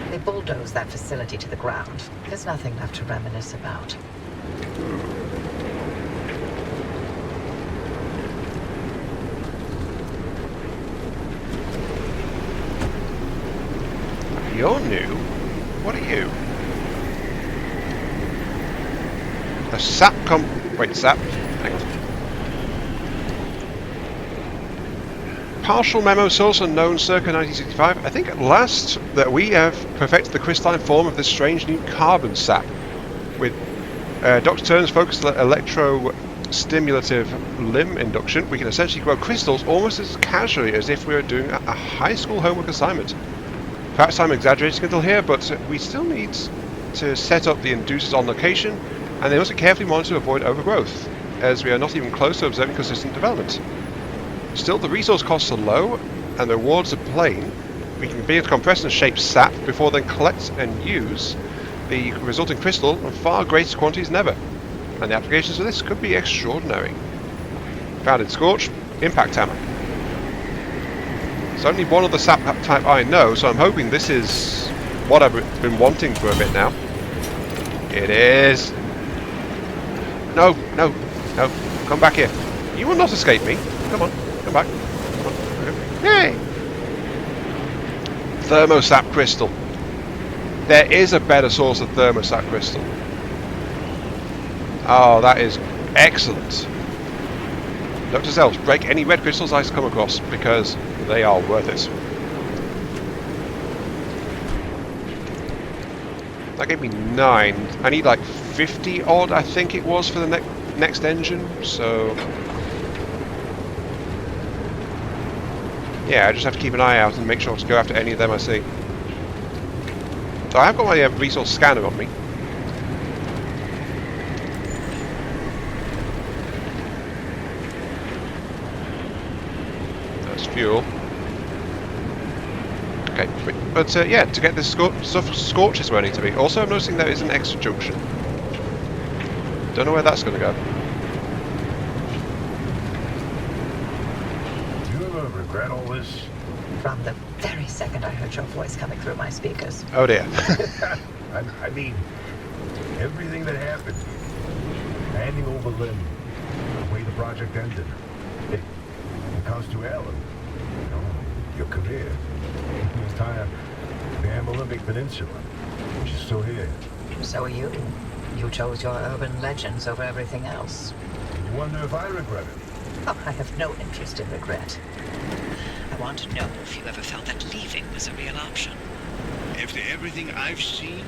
They bulldozed that facility to the ground. There's nothing left to reminisce about. You're new. What are you? A sap Wait, sap? Hang on. Partial memo source unknown circa 1965. I think at last that we have perfected the crystalline form of this strange new carbon sap. With Dr. Turner's focused electro-stimulative limb induction, we can essentially grow crystals almost as casually as if we were doing a high school homework assignment. Perhaps I'm exaggerating a little here, but we still need to set up the inducers on location, and they must be carefully monitored to avoid overgrowth, as we are not even close to observing consistent development. Still, the resource costs are low, and the rewards are plain. We can begin to compress and shape sap before then collect and use the resulting crystal in far greater quantities than ever, and the applications of this could be extraordinary. Found in Scorch, Impact Hammer. There's only one other sap type I know, so I'm hoping this is what I've been wanting for a bit now. It is. No, no, no. Come back here. You will not escape me. Come on, come back. Come on. Yay! Thermosap crystal. There is a better source of thermosap crystal. Oh, that is excellent. Dr. Zells, break any red crystals I come across, because they are worth it. That gave me 9. I need like 50 odd, I think it was, for the next engine, so... yeah, I just have to keep an eye out and make sure to go after any of them I see. So I have got my resource scanner on me. That's fuel. Okay, but yeah, to get this stuff, Scorch is where I need to be. Also, I'm noticing there is an extra junction. Don't know where that's going to go. Do you ever regret all this? From the very second I heard your voice coming through my speakers. Oh dear. I mean, everything that happened. Handing over Lim, the way the project ended. It comes to Alan. You know, your career. The entire damn Olympic Peninsula. She's still here. So are you. You chose your urban legends over everything else. You wonder if I regret it? Oh, I have no interest in regret. I want to know if you ever felt that leaving was a real option. After everything I've seen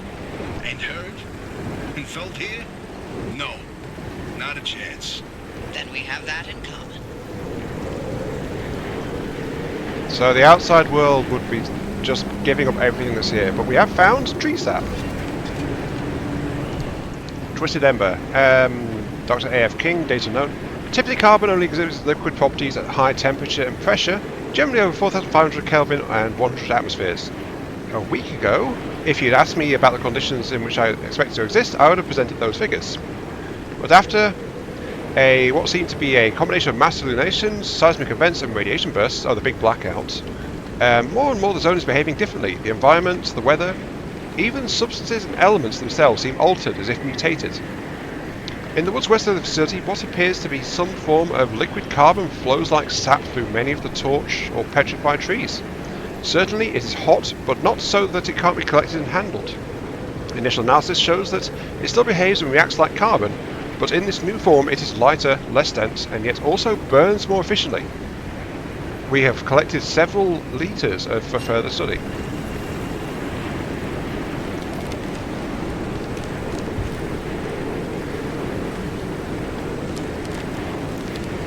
and heard and felt here, no, not a chance. Then we have that in common. So the outside world would be just giving up everything that's here, but we have found tree sap. Twisted Ember. Dr. A.F. King, data known. Typically carbon only exhibits liquid properties at high temperature and pressure, generally over 4,500 Kelvin and 100 atmospheres. A week ago, if you'd asked me about the conditions in which I expect it to exist, I would have presented those figures. But after what seemed to be a combination of mass illuminations, seismic events and radiation bursts, the big blackout, more and more the zone is behaving differently. The environment, the weather, even substances and elements themselves seem altered, as if mutated. In the woods west of the facility, what appears to be some form of liquid carbon flows like sap through many of the torch or petrified trees. Certainly it is hot, but not so that it can't be collected and handled. Initial analysis shows that it still behaves and reacts like carbon, but in this new form it is lighter, less dense, and yet also burns more efficiently. We have collected several litres for further study.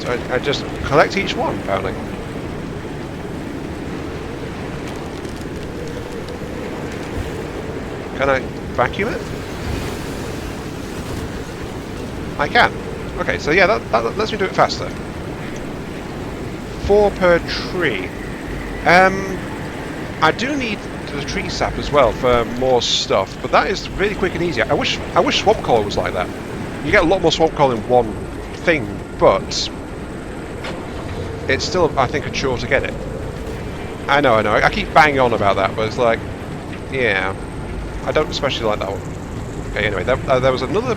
So I just collect each one, apparently. Can I vacuum it? I can. Okay, so yeah, that lets me do it faster. 4 per tree. I do need the tree sap as well for more stuff, but that is really quick and easy. I wish swamp coal was like that. You get a lot more swamp coal in one thing, but it's still, I think, a chore to get it. I know. I keep banging on about that, but it's like, yeah, I don't especially like that one. Okay, anyway, there was another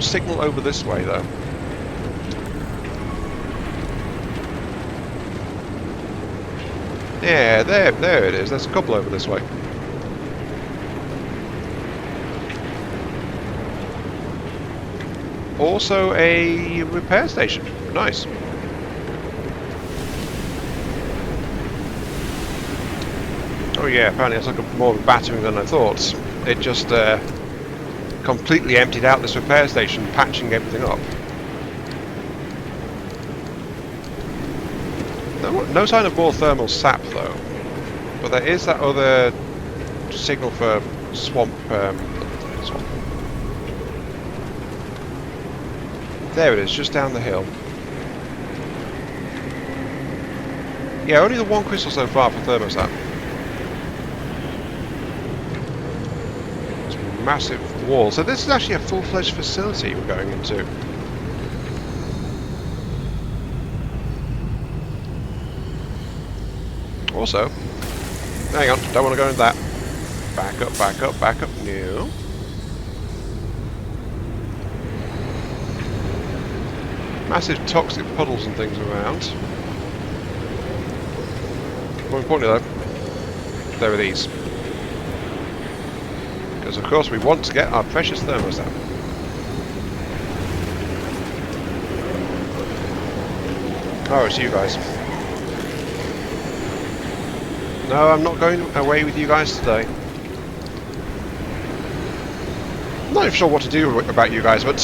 signal over this way, though. Yeah, there it is. There's a couple over this way. also a repair station. Nice. Oh yeah, apparently I took more of a battering than I thought. It just completely emptied out this repair station, patching everything up. No sign of more thermal sap though, but there is that other signal for swamp. Swamp. There it is, just down the hill. Yeah, only the one crystal so far for thermostat. It's a massive wall. So this is actually a full-fledged facility we're going into. Also, hang on, don't want to go into that. Back up, back up, back up. No. Massive toxic puddles and things around. More importantly though, there are these. Because of course we want to get our precious thermostat. Oh, it's you guys. No, I'm not going away with you guys today. I'm not even sure what to do about you guys, but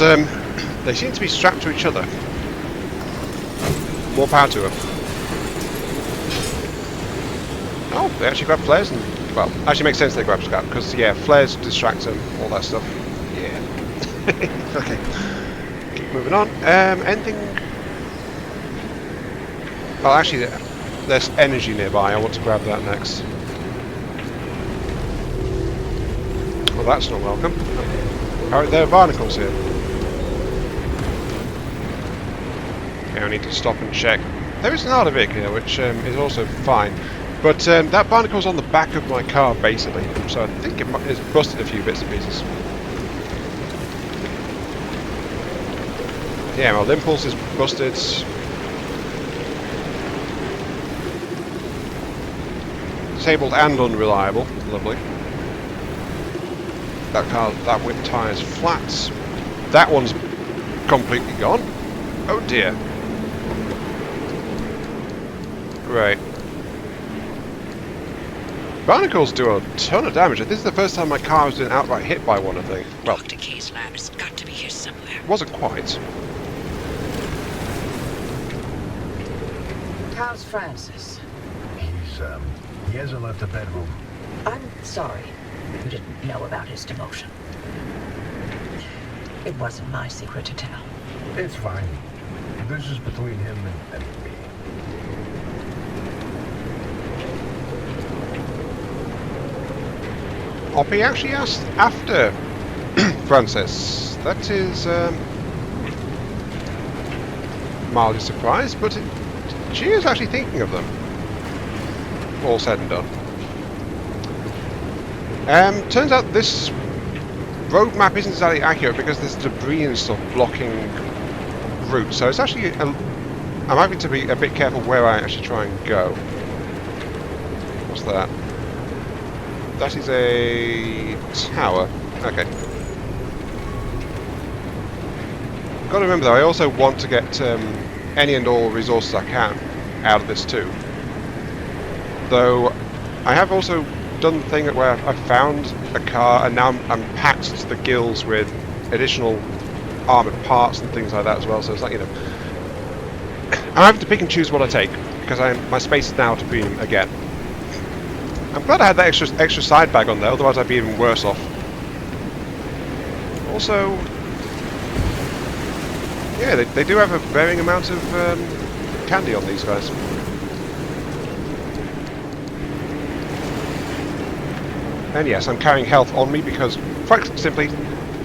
they seem to be strapped to each other. More power to them. Oh, they actually grab flares and... Well, actually makes sense they grab scrap, because, yeah, flares distract them, all that stuff. Yeah. Okay. Keep moving on. Anything... Well, actually, there's energy nearby. I want to grab that next. Well, that's not welcome. Alright, there are barnacles here. Okay, I need to stop and check. There is an Arda vehicle here, which is also fine. But that barnacle's on the back of my car, basically. So I think it's busted a few bits and pieces. Yeah, my impulse is busted. Disabled and unreliable. Lovely. That whip tire's flat. That one's completely gone. Oh dear. Great. Barnacles do a ton of damage. This is the first time my car has been outright hit by one, I think. Well, Dr. K's lab has got to be here somewhere. it wasn't quite. How's Francis? He hasn't left the bedroom. I'm sorry you didn't know about his demotion. It wasn't my secret to tell. It's fine. This is between him and me. Oppie actually asked after Francis. That is mildly surprised, but she is actually thinking of them. All said and done. Turns out this road map isn't exactly accurate because there's debris and stuff blocking routes. So it's actually I'm having to be a bit careful where I actually try and go. What's that? That is a tower. Okay. Got to remember though, I also want to get any and all resources I can out of this too. Though I have also done the thing where I found a car and now I'm packed to the gills with additional armoured parts and things like that as well. So it's like, you know, I'm having to pick and choose what I take because my space is now to beam again. I'm glad I had that extra side bag on there, otherwise I'd be even worse off. Also, yeah, they do have a varying amount of candy on these guys. And yes, I'm carrying health on me because, quite simply,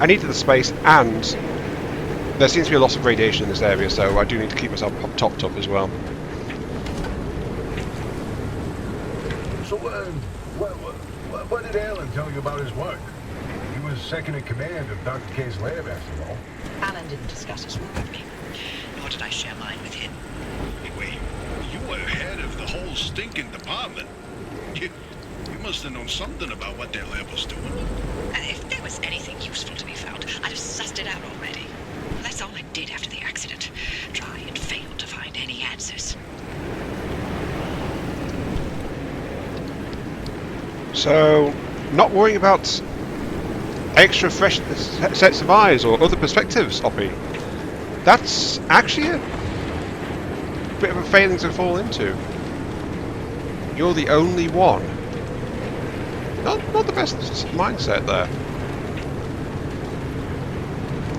I needed the space and there seems to be a lot of radiation in this area, so I do need to keep myself topped up as well. So, what did Alan tell you about his work? He was second in command of Dr. K's lab, after all. Alan didn't discuss his work with me. Nor did I share mine with him. Wait, you were head of the whole stinking department. You must have known something about what their lab was doing. And if there was anything useful to be found, I'd have sussed it out already. That's all did after the accident. Try and fail to find any answers. So, not worrying about extra fresh sets of eyes or other perspectives, Oppie. That's actually a bit of a failing to fall into. You're the only one. Not the best mindset there.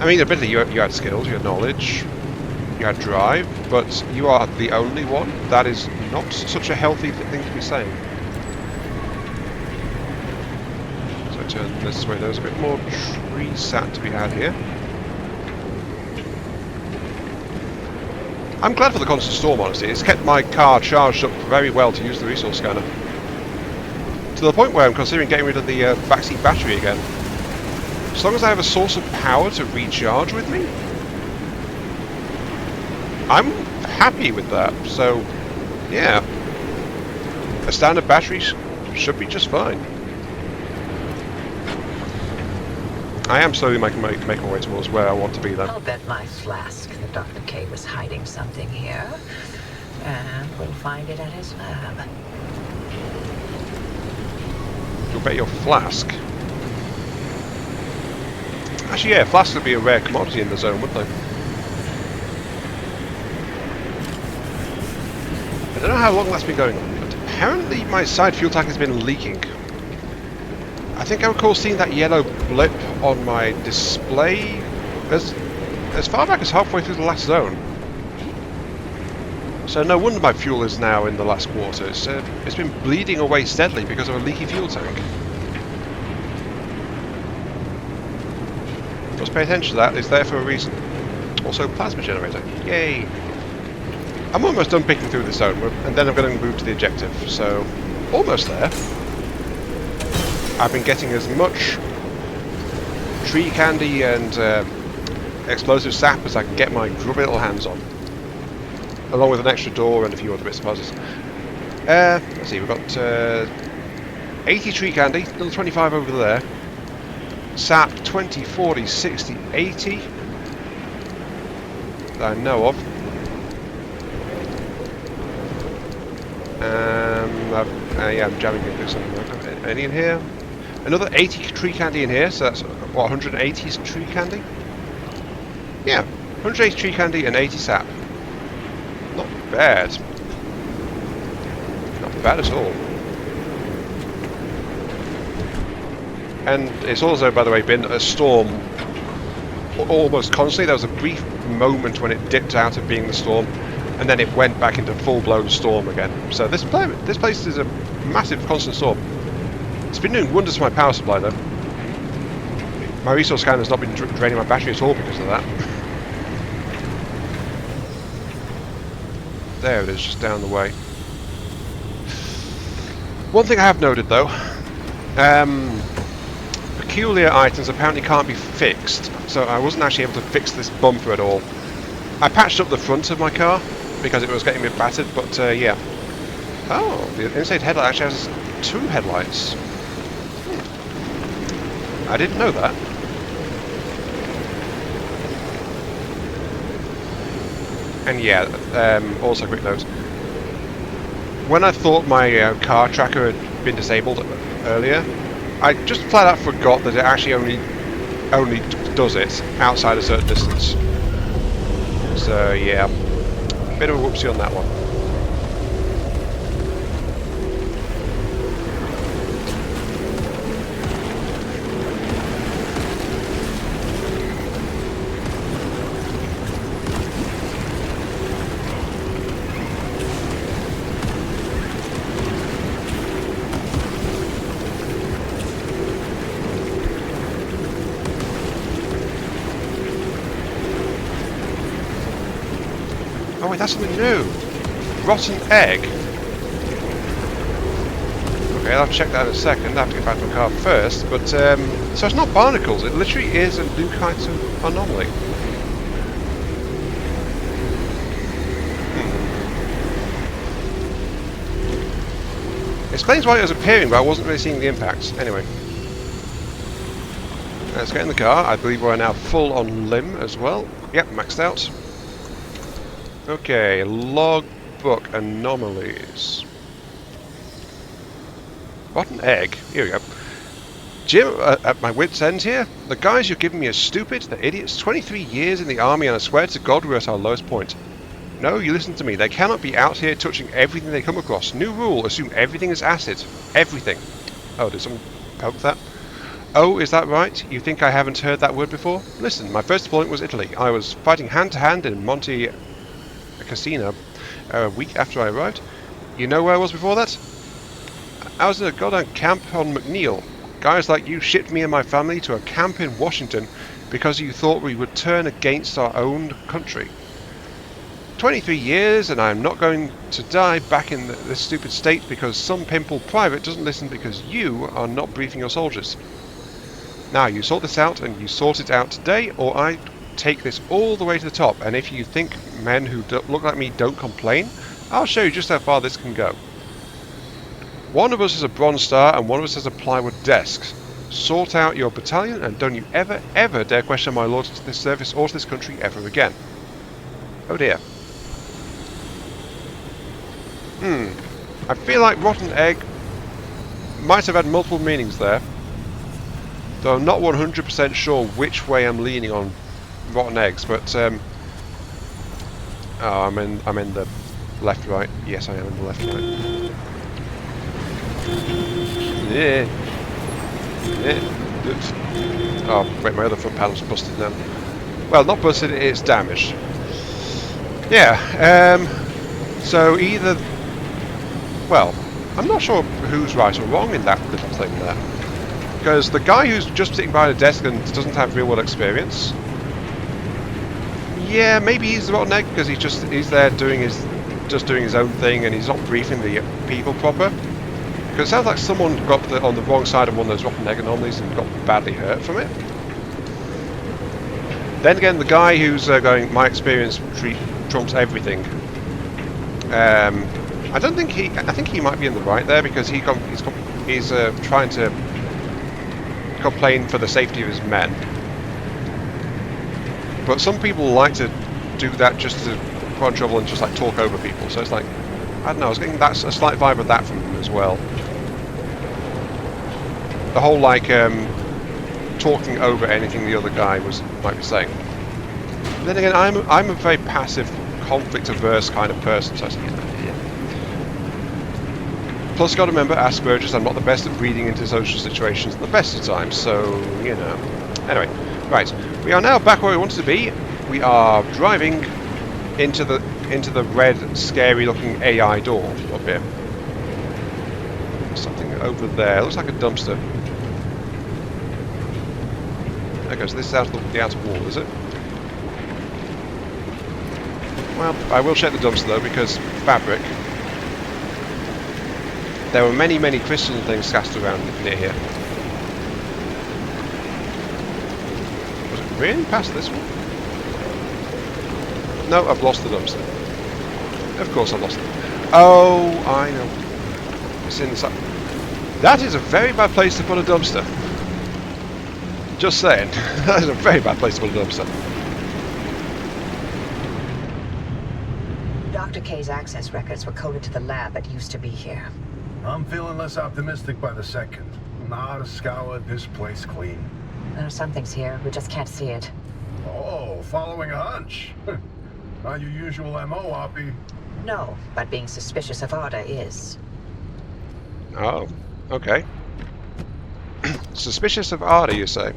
I mean, admittedly, you had skills, you had knowledge, you had drive, but you are the only one. That is not such a healthy thing to be saying. So I turn this way. There's a bit more tree sap to be had here. I'm glad for the constant storm, honestly. It's kept my car charged up very well to use the resource scanner. To the point where I'm considering getting rid of the backseat battery again. As long as I have a source of power to recharge with me, I'm happy with that. So, yeah. A standard battery should be just fine. I am slowly making my way towards where I want to be, though. I'll bet my flask that Dr. K was hiding something here. And we'll find it at his lab. You'll bet your flask. Actually, yeah, flasks would be a rare commodity in the zone, wouldn't they? I don't know how long that's been going on, but apparently my side fuel tank has been leaking. I think I recall seeing that yellow blip on my display as far back as halfway through the last zone. So no wonder my fuel is now in the last quarter. It's been bleeding away steadily because of a leaky fuel tank. Just pay attention to that, it's there for a reason. Also, plasma generator. Yay! I'm almost done picking through the zone, and then I'm going to move to the objective, so almost there. I've been getting as much tree candy and explosive sap as I can get my grubby little hands on. Along with an extra door and a few other bits and pieces. Let's see, we've got 80 tree candy, another 25 over there. Sap 20, 40, 60, 80 that I know of. Yeah, I'm jamming into something. Any in here? Another 80 tree candy in here, so that's what, 180 tree candy? Yeah, 180 tree candy and 80 sap. Not bad. Not bad at all. And it's also, by the way, been a storm almost constantly. There was a brief moment when it dipped out of being the storm, and then it went back into full-blown storm again. So this place is a massive constant storm. It's been doing wonders for my power supply, though. My resource scanner has not been draining my battery at all because of that. There it is, just down the way. One thing I have noted, though, peculiar items apparently can't be fixed, so I wasn't actually able to fix this bumper at all. I patched up the front of my car because it was getting a bit battered, but yeah. Oh, the inside headlight actually has 2 headlights. I didn't know that. And yeah, also a quick note. When I thought my car tracker had been disabled earlier, I just flat out forgot that it actually only does it outside a certain distance. So yeah, bit of a whoopsie on that one. Oh wait, that's something new. Rotten egg. Okay, I'll have to check that in a second. I have to get back to my car first. But so it's not barnacles. It literally is a new kind of anomaly. Explains why it was appearing, but I wasn't really seeing the impacts. Anyway. Let's get in the car. I believe we're now full on limb as well. Yep, maxed out. Okay, logbook anomalies. Rotten egg. Here we go. Jim, at my wit's end here. The guys you're giving me are stupid. They're idiots. 23 years in the army, and I swear to God we're at our lowest point. No, you listen to me. They cannot be out here touching everything they come across. New rule: assume everything is acid. Everything. Oh, did someone poke that? Oh, is that right? You think I haven't heard that word before? Listen, my first deployment was Italy. I was fighting hand-to-hand in Monte Cassino a week after I arrived. You know where I was before that? I was in a goddamn camp on McNeil. Guys like you shipped me and my family to a camp in Washington because you thought we would turn against our own country. 23 years, and I'm not going to die back in this stupid state because some pimple private doesn't listen because you are not briefing your soldiers. Now, you sort this out, and you sort it out today, or I take this all the way to the top, and if you think men who look like me don't complain, I'll show you just how far this can go. One of us has a bronze star, and one of us has a plywood desk. Sort out your battalion, and don't you ever, ever dare question my loyalty to this service or to this country ever again. Oh dear. I feel like rotten egg might have had multiple meanings there. Though I'm not 100% sure which way I'm leaning on rotten eggs, but oh, I'm in the left right. Yes, I am in the left right. Yeah. Yeah. Oh wait, my other front panel's busted now. Well, not busted, it's damaged. Yeah. So either, well, I'm not sure who's right or wrong in that little thing there. Because the guy who's just sitting behind a desk and doesn't have real world experience, yeah, maybe he's the rotten egg because he's there doing his own thing and he's not briefing the people proper. Because it sounds like someone got on the wrong side of one of those rotten egg anomalies and got badly hurt from it. Then again, the guy who's going, my experience trumps everything. I think he might be in the right there because he's trying to complain for the safety of his men. But some people like to do that just to put on trouble and just like talk over people. So it's like, I don't know, I was getting a slight vibe of that from him as well. The whole like talking over anything the other guy might be saying. But then again, I'm a very passive, conflict-averse kind of person, so I say, yeah. Plus, got to remember, Asperger's, I'm not the best at reading into social situations at the best of times, so, you know. Anyway, right. We are now back where we wanted to be. We are driving into the red, scary-looking AI door up here. Something over there. Looks like a dumpster. Okay, so this is out of the outer wall, is it? Well, I will check the dumpster though, because fabric. There were many, many crystal things scattered around near here. Was it really past this one? No, I've lost the dumpster. Of course I've lost it. Oh, I know. It's inside. That is a very bad place to put a dumpster. Just saying. That is a very bad place to put a dumpster. Dr. K's access records were coded to the lab that used to be here. I'm feeling less optimistic by the second. Now to scour this place clean. Something's here. We just can't see it. Oh, following a hunch. Not your usual MO, Oppie. No, but being suspicious of Arda is. Oh, okay. Suspicious of Arda, you say?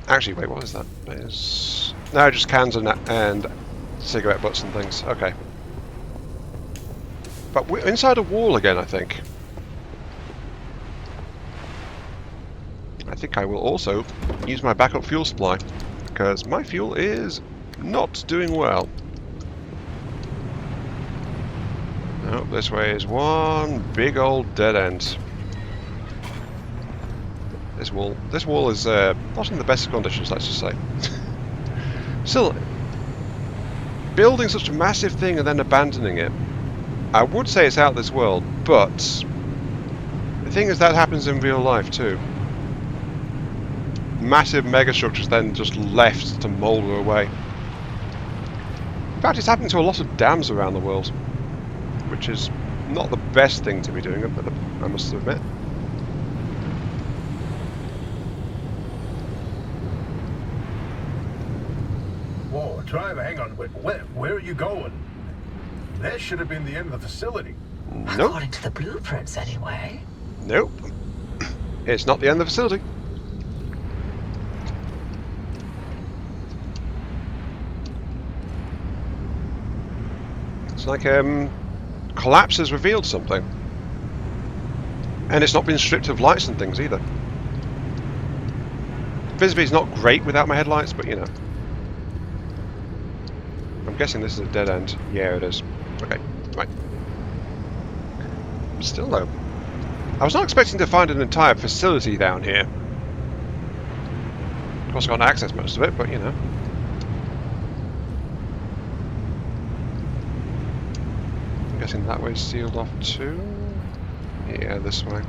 Actually, wait, what is that? No, just cans and cigarette butts and things. Okay. But we're inside a wall again, I think. I think I will also use my backup fuel supply, because my fuel is not doing well. Nope, this way is one big old dead end. This wall is not in the best of conditions, let's just say. Still, building such a massive thing and then abandoning it. I would say it's out of this world, but the thing is that happens in real life too. Massive megastructures then just left to moulder away. In fact, it's happening to a lot of dams around the world, which is not the best thing to be doing, I must admit. Whoa, driver, hang on. Where are you going? That should have been the end of the facility. Nope. According to the blueprints, anyway. Nope. It's not the end of the facility. It's like collapse has revealed something. And it's not been stripped of lights and things either. Visibility is not great without my headlights, but you know. I'm guessing this is a dead end. Yeah, it is. Okay, right. Still though, I was not expecting to find an entire facility down here. Of course I can't access most of it, but you know. I'm guessing that way's sealed off too? Yeah, this way.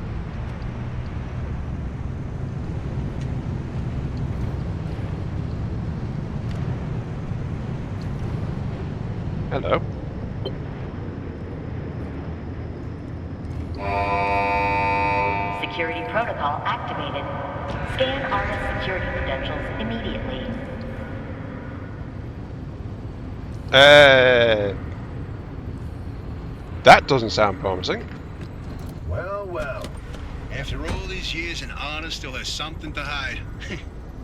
Hello. Security protocol activated. Scan Arda's security credentials immediately. That doesn't sound promising. Well. After all these years and Arda still has something to hide.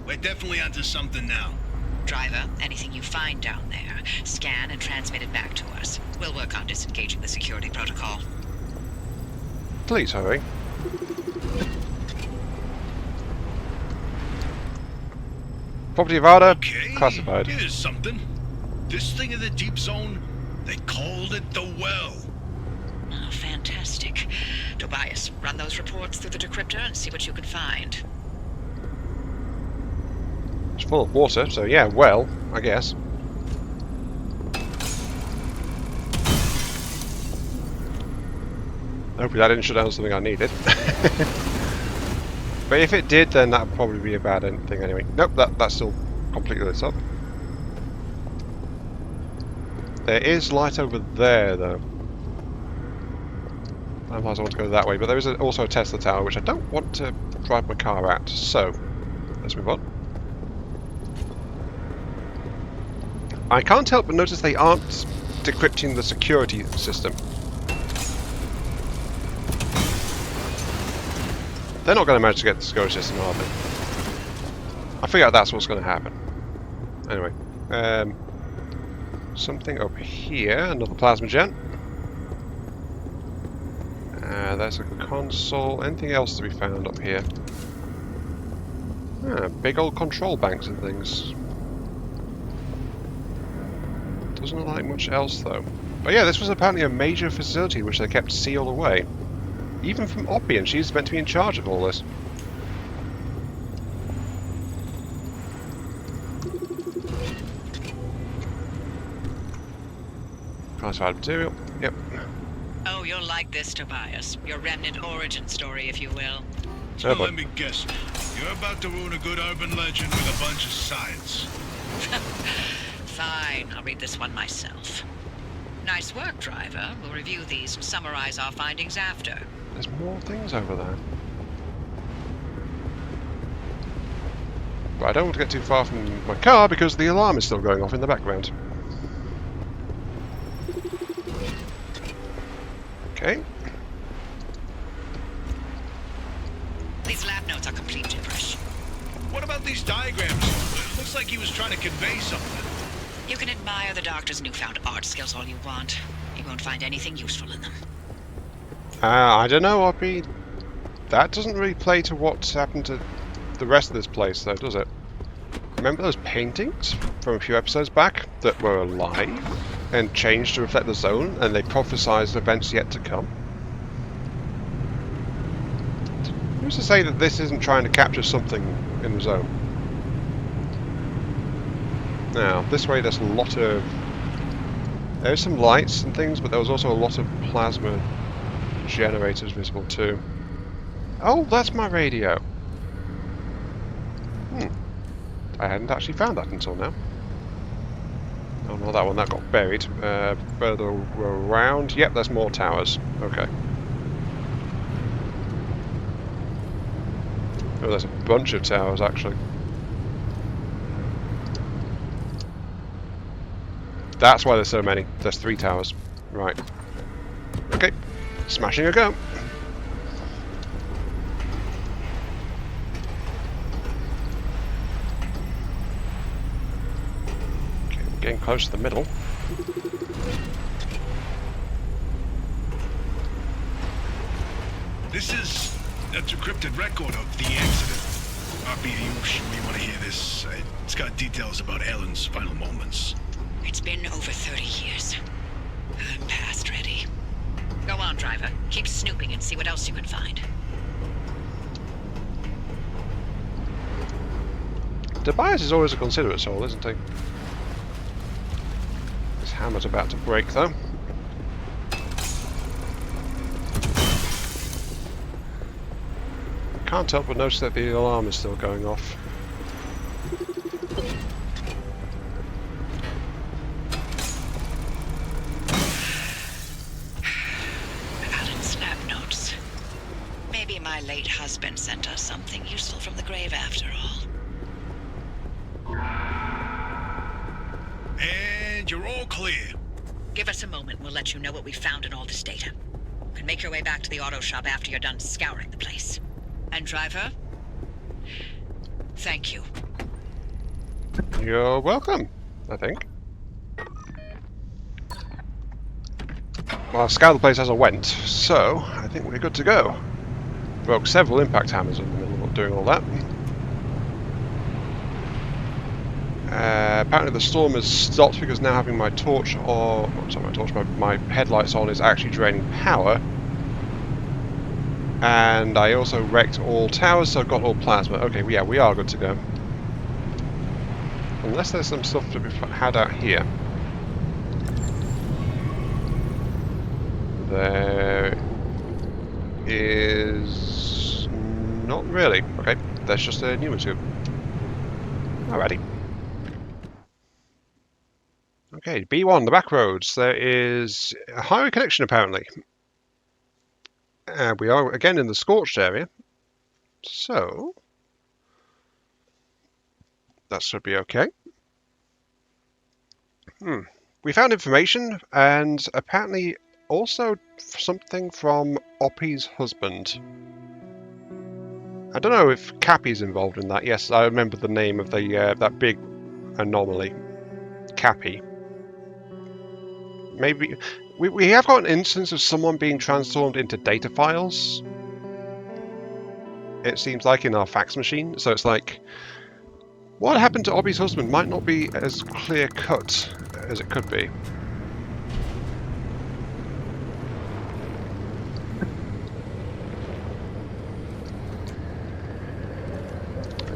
We're definitely onto something now. Driver, anything you find down there, scan and transmit it back to us. We'll work on disengaging the security protocol. Please hurry. Property of Arda, Okay, classified. here's something. This thing in the deep zone, they called it the Well. Oh, fantastic. Tobias, run those reports through the decryptor and see what you can find. It's full of water, so yeah, well, I guess. Hopefully that didn't shut down something I needed. But if it did, then that would probably be a bad thing anyway. Nope, that's still completely lit up. There is light over there, though. I might as well want to go that way, but there is also a Tesla tower, which I don't want to drive my car at, so let's move on. I can't help but notice they aren't decrypting the security system. They're not going to manage to get the security system, are they? I figure out that's what's going to happen. Anyway, something over here, another plasma gen. There's a console. Anything else to be found up here? Big old control banks and things. Doesn't look like much else though. But yeah, this was apparently a major facility which they kept sealed away. Even from Oppie, and she's meant to be in charge of all this. Classified material. Yep. Oh, you'll like this, Tobias. Your remnant origin story, if you will. So Oh, boy. let me guess. You're about to ruin a good urban legend with a bunch of science. Fine, I'll read this one myself. Nice work, driver. We'll review these and summarize our findings after. There's more things over there. But I don't want to get too far from my car because the alarm is still going off in the background. Okay. These lab notes are complete gibberish. What about these diagrams? It looks like he was trying to convey something. You can admire the doctor's newfound art skills all you want. You won't find anything useful in them. I don't know, Oppie. That doesn't really play to what's happened to the rest of this place, though, does it? Remember those paintings from a few episodes back that were alive and changed to reflect the zone, and they prophesized events yet to come? Who's to say that this isn't trying to capture something in the zone? Now, this way there's a lot of There's some lights and things, but there was also a lot of plasma generators visible too. Oh, that's my radio. I hadn't actually found that until now. Oh, not that one. That got buried. Further around. Yep, there's more towers. Okay. Oh, there's a bunch of towers, actually. That's why there's so many. There's 3 towers. Right. Okay. Smashing a go. Okay, we're getting close to the middle. This is a decrypted record of the accident. RBD, you may want to hear this. It's got details about Ellen's final moments. It's been over 30 years. I'm past ready. Go on, driver. Keep snooping and see what else you can find. Tobias is always a considerate soul, isn't he? This hammer's about to break, though. Can't help but notice that the alarm is still going off. Alan's lab notes. Maybe my late husband sent us something useful from the grave after all. And you're all clear. Give us a moment and we'll let you know what we found in all this data. You can make your way back to the auto shop after you're done scouring the place. And driver, thank you. You're welcome, I think. Well, I scoured the place as I went, so I think we're good to go. Broke several impact hammers in the middle of doing all that. Apparently the storm has stopped because now having my torch, or sorry, my headlights on is actually draining power. And I also wrecked all towers, so I've got all plasma. Okay, yeah, we are good to go. Unless there's some stuff to be had out here. There is not really. Okay, there's just a pneumo tube. Alrighty. Okay, B1, the back roads. There is a highway connection apparently. And we are again in the scorched area. So that should be okay. We found information and apparently also something from Oppie's husband. I don't know if Cappy's involved in that. Yes, I remember the name of the that big anomaly. Cappy. Maybe we have got an instance of someone being transformed into data files. It seems like in our fax machine. So it's like, what happened to Oppie's husband might not be as clear cut as it could be.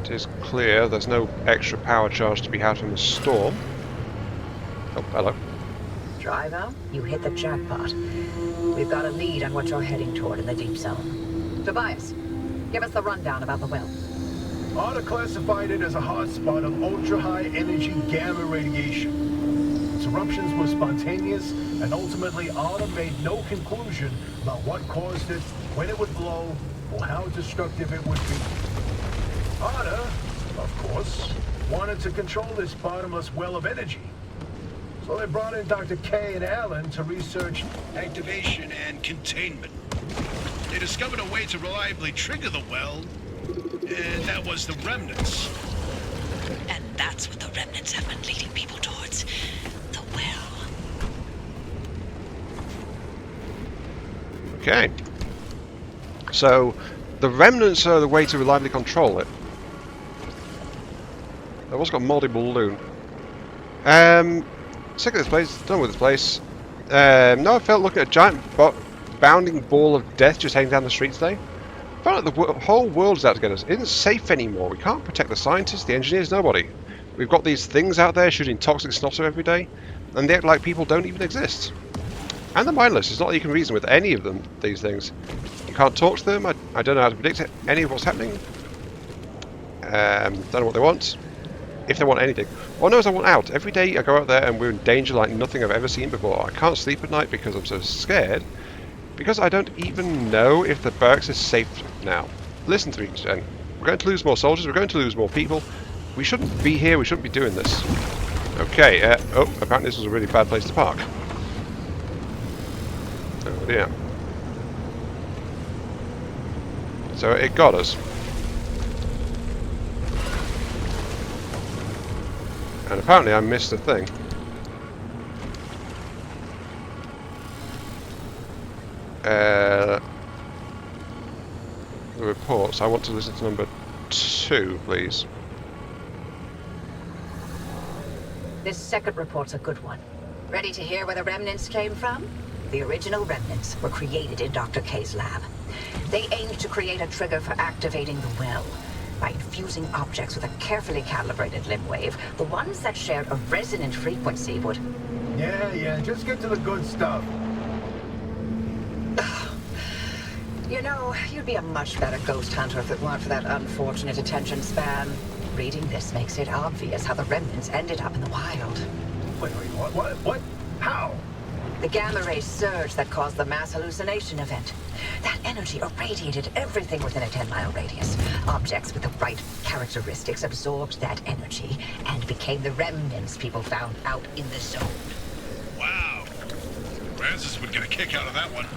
It is clear there's no extra power charge to be had from the storm. Oh, hello. Driver, you hit the jackpot. We've got a lead on what you're heading toward in the deep zone. Tobias, give us the rundown about the well. Arda classified it as a hotspot of ultra-high energy gamma radiation. Its eruptions were spontaneous, and ultimately Arda made no conclusion about what caused it, when it would blow, or how destructive it would be. Arda, of course, wanted to control this bottomless well of energy. So they brought in Dr. K and Alan to research Activation and containment. They discovered a way to reliably trigger the well, and that was the remnants. And that's what the remnants have been leading people towards. The well. Okay. So, the remnants are the way to reliably control it. I've also got moldy balloon. Sick of this place, done with this place. No, I felt looking at a giant bounding ball of death just heading down the street today. I felt like the whole world is out to get us. It isn't safe anymore. We can't protect the scientists, the engineers, nobody. We've got these things out there shooting toxic snotter every day. and they act like people don't even exist. And they're mindless. It's not that you can reason with any of them, these things. You can't talk to them. I don't know how to predict any of what's happening. Don't know what they want. If they want anything. All I know is I want out. Every day I go out there and we're in danger like nothing I've ever seen before. I can't sleep at night because I'm so scared. Because I don't even know if the barracks is safe now. Listen to me, Jen. We're going to lose more soldiers. We're going to lose more people. We shouldn't be here. We shouldn't be doing this. Okay. Oh, apparently this was a really bad place to park. Oh dear. So it got us. And apparently I missed a thing. The reports. I want to listen to number 2, please. This second report's a good one. Ready to hear where the remnants came from? The original remnants were created in Dr. K's lab. They aimed to create a trigger for activating the well. By infusing objects with a carefully calibrated limb wave, the ones that shared a resonant frequency would... Yeah, just get to the good stuff. You know, you'd be a much better ghost hunter if it weren't for that unfortunate attention span. Reading this makes it obvious how the remnants ended up in the wild. Wait, what? How? The gamma ray surge that caused the mass hallucination event. That energy irradiated everything within a 10-mile radius. Objects with the right characteristics absorbed that energy and became the remnants people found out in the zone. Wow. Francis would get a kick out of that one.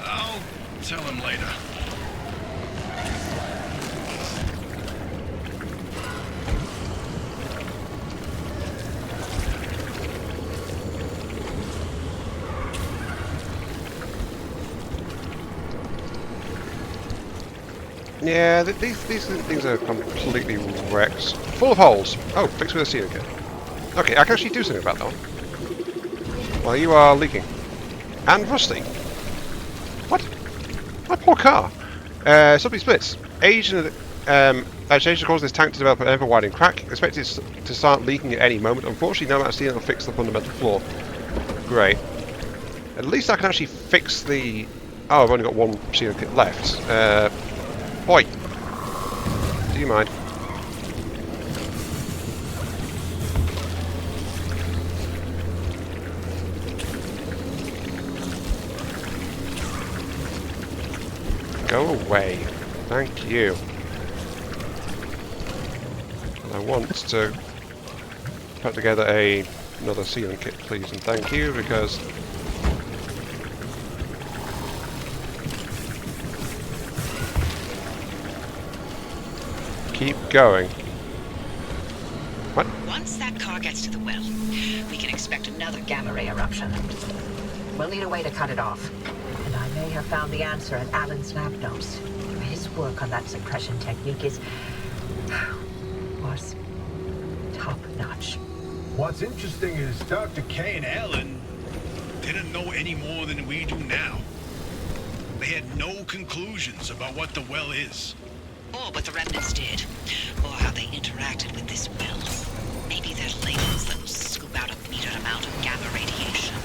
I'll tell him later. Yeah, these things are completely wrecked. Full of holes. Oh, fixed with a ceiling kit. Okay, I can actually do something about that one. Well, you are leaking. And rusty. What? My poor car. Something splits. Agitation causes this tank to develop an ever-widening crack. Expected to start leaking at any moment. Unfortunately, no amount of steel will fix the fundamental flaw. Great. At least I can actually fix the... Oh, I've only got one ceiling kit left. Oi! Do you mind? Go away. Thank you. And I want to put together another ceiling kit, please, and thank you, because keep going. What? Once that car gets to the well, we can expect another Gamma ray eruption. We'll need a way to cut it off. And I may have found the answer in Alan's lab notes. His work on that suppression technique was top-notch. What's interesting is Dr. K and Alan didn't know any more than we do now. They had no conclusions about what the well is. or what the remnants did, or how they interacted with this well. Maybe they're lasers that will scoop out a metered amount of gamma radiation.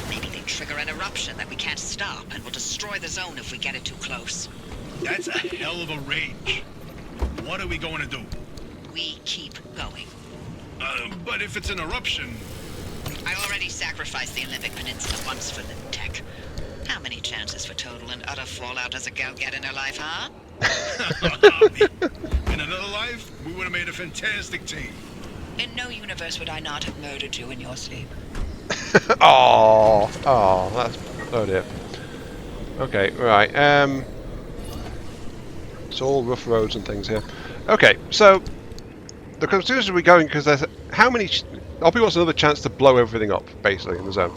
Maybe they trigger an eruption that we can't stop and will destroy the zone if we get it too close. That's a hell of a range. What are we going to do? We keep going. But if it's an eruption... I already sacrificed the Olympic Peninsula once for Lim Tech. How many chances for total and utter fallout does a girl get in her life, huh? In another life, we would have made a fantastic team. In no universe would I not have murdered you in your sleep. Oh, that's... Oh dear. Okay, right, it's all rough roads and things here. Okay, so... The conclusion we're going, because there's... How many... Oppie wants another chance to blow everything up, basically, in the zone.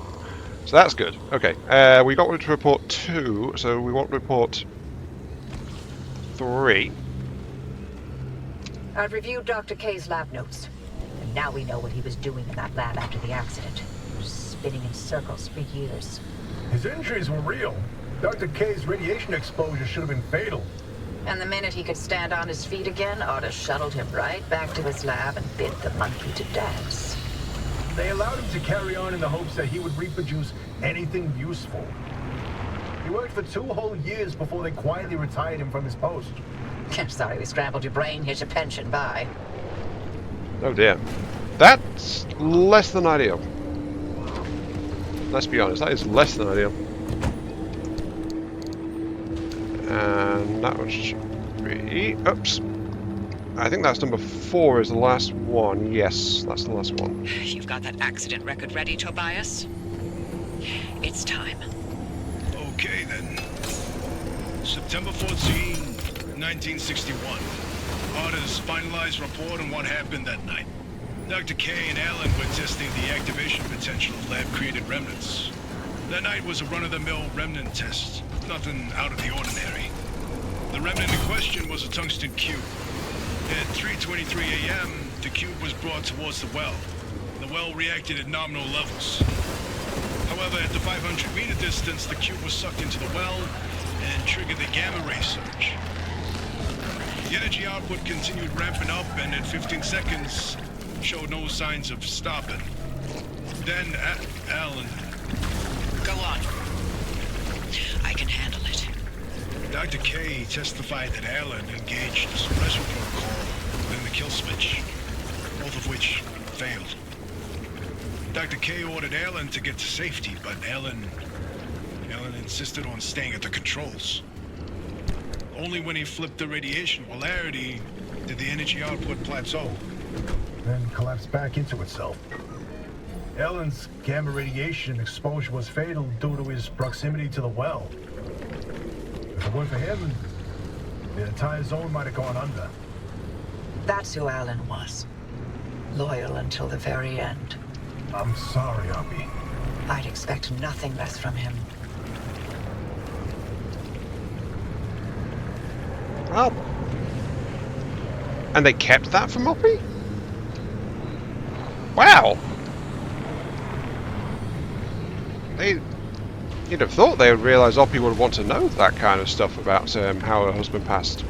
So that's good. Okay, we got to report 2, so we want to report 3. I've reviewed Dr. K's lab notes, and now we know what he was doing in that lab after the accident. Spinning in circles for years. His injuries were real. Dr. K's radiation exposure should have been fatal. And the minute he could stand on his feet again, Arda shuttled him right back to his lab and bid the monkey to dance. They allowed him to carry on in the hopes that he would reproduce anything useful. He worked for 2 whole years before they quietly retired him from his post. Sorry we scrambled your brain. Here's your pension. Bye. Oh dear. That's less than ideal. Let's be honest, that is less than ideal. And that was 3. Oops. I think that's number 4 is the last one. Yes, that's the last one. You've got that accident record ready, Tobias? It's time. Okay, then. September 14, 1961. Arda's finalized report on what happened that night. Dr. K and Alan were testing the activation potential of lab-created remnants. That night was a run-of-the-mill remnant test. Nothing out of the ordinary. The remnant in question was a tungsten cube. At 3:23 a.m., the cube was brought towards the well. The well reacted at nominal levels. However, at the 500-meter distance, the cube was sucked into the well and triggered the gamma ray surge. The energy output continued ramping up, and at 15 seconds, showed no signs of stopping. Then, Alan... Go on. I can handle it. Dr. K testified that Alan engaged a suppressor protocol within the kill switch, both of which failed. Dr. K ordered Alan to get to safety, but Alan insisted on staying at the controls. Only when he flipped the radiation polarity did the energy output plateau. Then collapsed back into itself. Alan's gamma radiation exposure was fatal due to his proximity to the well. If it weren't for him, the entire zone might have gone under. That's who Alan was. Loyal until the very end. I'm sorry, Abby. I'd expect nothing less from him. Well, and they kept that from Oppie? Wow! You'd have thought they would realise Oppie would want to know that kind of stuff about how her husband passed.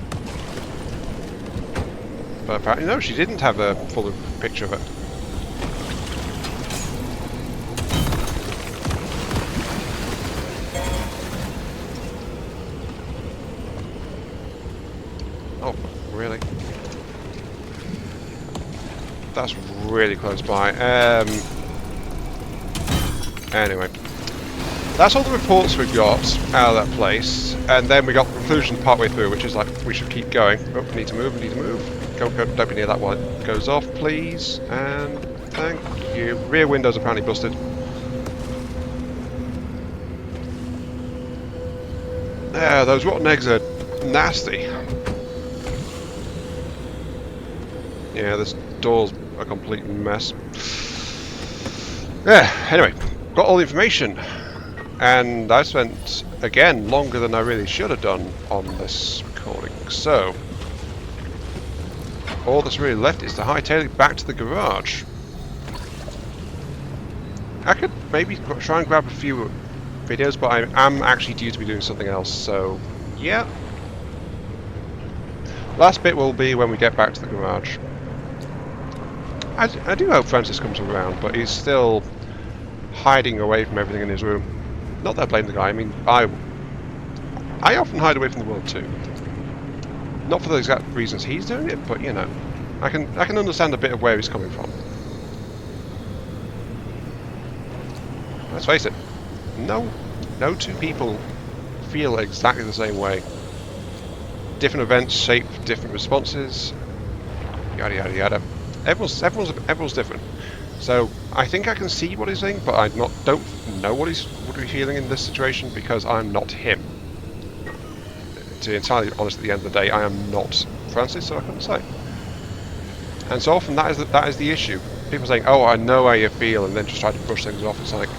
But apparently no, she didn't have a full picture of it. Oh, really? That's really close by. Anyway. That's all the reports we've got out of that place, and then we got the conclusion partway through, which is like, we should keep going. Oh, we need to move, we need to move. Go, don't be near that while it goes off, please. And thank you. Rear window's apparently busted. Yeah, those rotten eggs are nasty. Yeah, this door's a complete mess. Yeah, anyway, got all the information. And I spent, again, longer than I really should have done on this recording. So, all that's really left is to hightail it back to the garage. I could maybe try and grab a few videos, but I am actually due to be doing something else, so yeah. Last bit will be when we get back to the garage. I do hope Francis comes around, but he's still hiding away from everything in his room. Not that I blame the guy, I mean, I often hide away from the world too. Not for the exact reasons he's doing it, but you know, I can understand a bit of where he's coming from. Let's face it, no two people feel exactly the same way. Different events shape different responses, yada yada yada. Everyone's different. So I think I can see what he's saying, but I don't know what he's feeling in this situation because I'm not him. To be entirely honest, at the end of the day, I am not Francis, so I couldn't say. And so often that is the issue. People saying, "Oh, I know how you feel," and then just try to brush things off. It's like,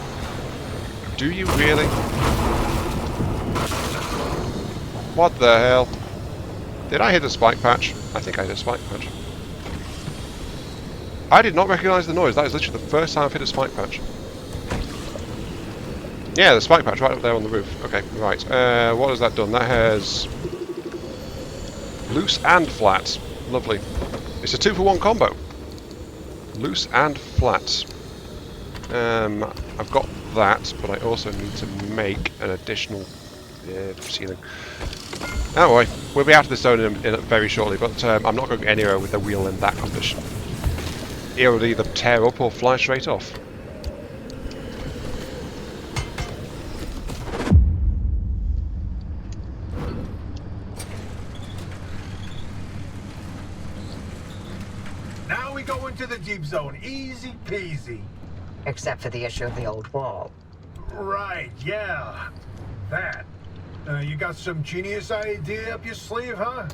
do you really? What the hell? Did I hit a spike patch? I think I hit a spike patch. I did not recognise the noise. That is literally the first time I've hit a spike patch. Yeah, the spike patch right up there on the roof. Okay, right. What has that done? That has loose and flat. Lovely. It's a 2-for-1 combo. Loose and flat. I've got that, but I also need to make an additional ceiling. Oh boy, we'll be out of this zone in very shortly, but I'm not going anywhere with the wheel in that condition. It will either tear up or fly straight off. Now we go into the deep zone. Easy peasy. Except for the issue of the old wall. Right, yeah. That. You got some genius idea up your sleeve, huh?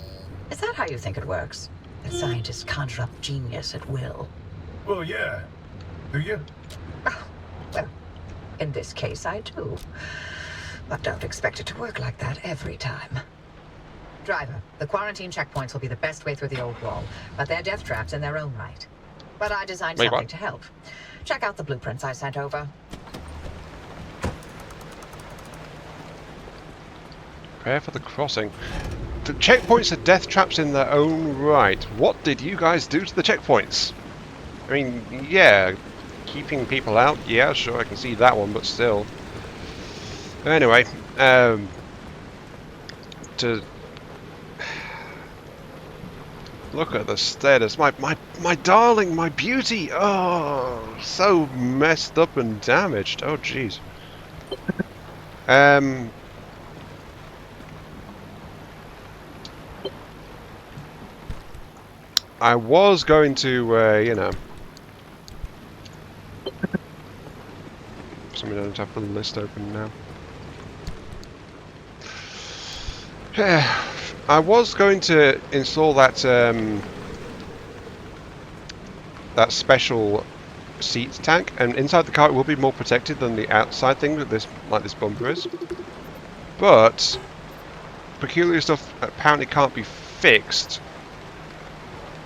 Is that how you think it works? That scientists conjure up genius at will? Well, yeah. Do you? Oh, well, in this case I do. But don't expect it to work like that every time. Driver, the quarantine checkpoints will be the best way through the old wall, but they're death traps in their own right. But I designed Wait, something what? to help. Check out the blueprints I sent over. Prepare for the crossing. The checkpoints are death traps in their own right. What did you guys do to the checkpoints? I mean, yeah, keeping people out, yeah, sure, I can see that one, but still. Anyway, to look at the status, my darling, my beauty, oh, so messed up and damaged. Oh, jeez. I was going to, you know. Somebody don't have the list open now. I was going to install that that special seat tank, and inside the car it will be more protected than the outside thing that this bumper is. But peculiar stuff apparently can't be fixed.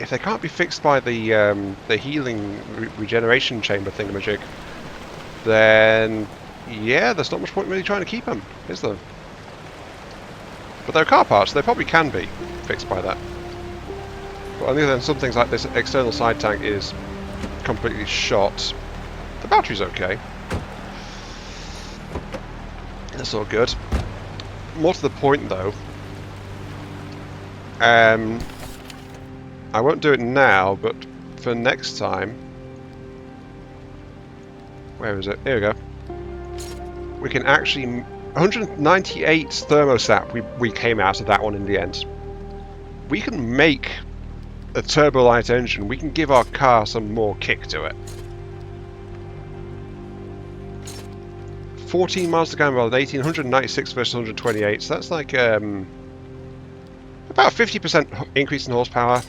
If they can't be fixed by the healing regeneration chamber thingamajig, then yeah, there's not much point really trying to keep them, is there? But they're car parts, they probably can be fixed by that. But on the other hand, some things like this external side tank is completely shot. The battery's okay. That's all good. More to the point though, I won't do it now, but for next time... Where is it? Here we go. We can actually... 198 thermostat we came out of that one in the end. We can make a turbo light engine. We can give our car some more kick to it. 14 miles to gallon rather than 18, 196 versus 128, so that's like about 50% increase in horsepower,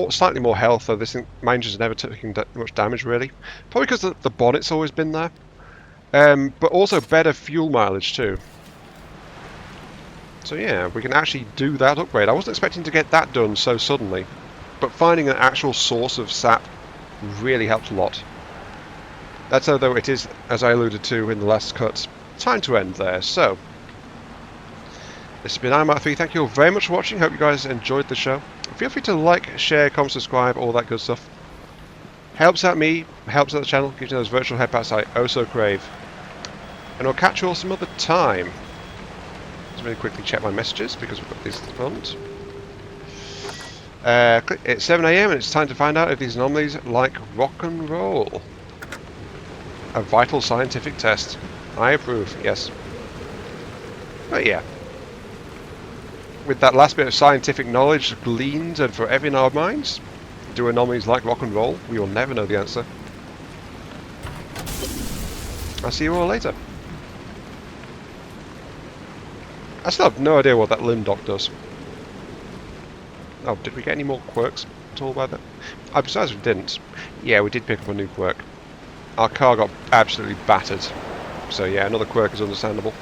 slightly more health, though this thing, my engine's never taken much damage really. Probably because the bonnet's always been there. But also better fuel mileage too. So yeah, we can actually do that upgrade. I wasn't expecting to get that done so suddenly, but finding an actual source of sap really helped a lot. That's although it is, as I alluded to in the last cut, time to end there. So, this has been Mark3. Thank you all very much for watching. Hope you guys enjoyed the show. Feel free to like, share, comment, subscribe, all that good stuff. Helps out me, helps out the channel, gives you those virtual headpats I oh so crave. And I'll catch you all some other time. Just really quickly check my messages because we've got these at the moment. It's 7 AM and it's time to find out if these anomalies like rock and roll. A vital scientific test. I approve, yes. But yeah. With that last bit of scientific knowledge gleaned and forever in our minds, do anomalies like rock and roll? We will never know the answer. I'll see you all later. I still have no idea what that limb dock does. Oh, did we get any more quirks at all by that? Besides we didn't. Yeah, we did pick up a new quirk. Our car got absolutely battered. So yeah, another quirk is understandable.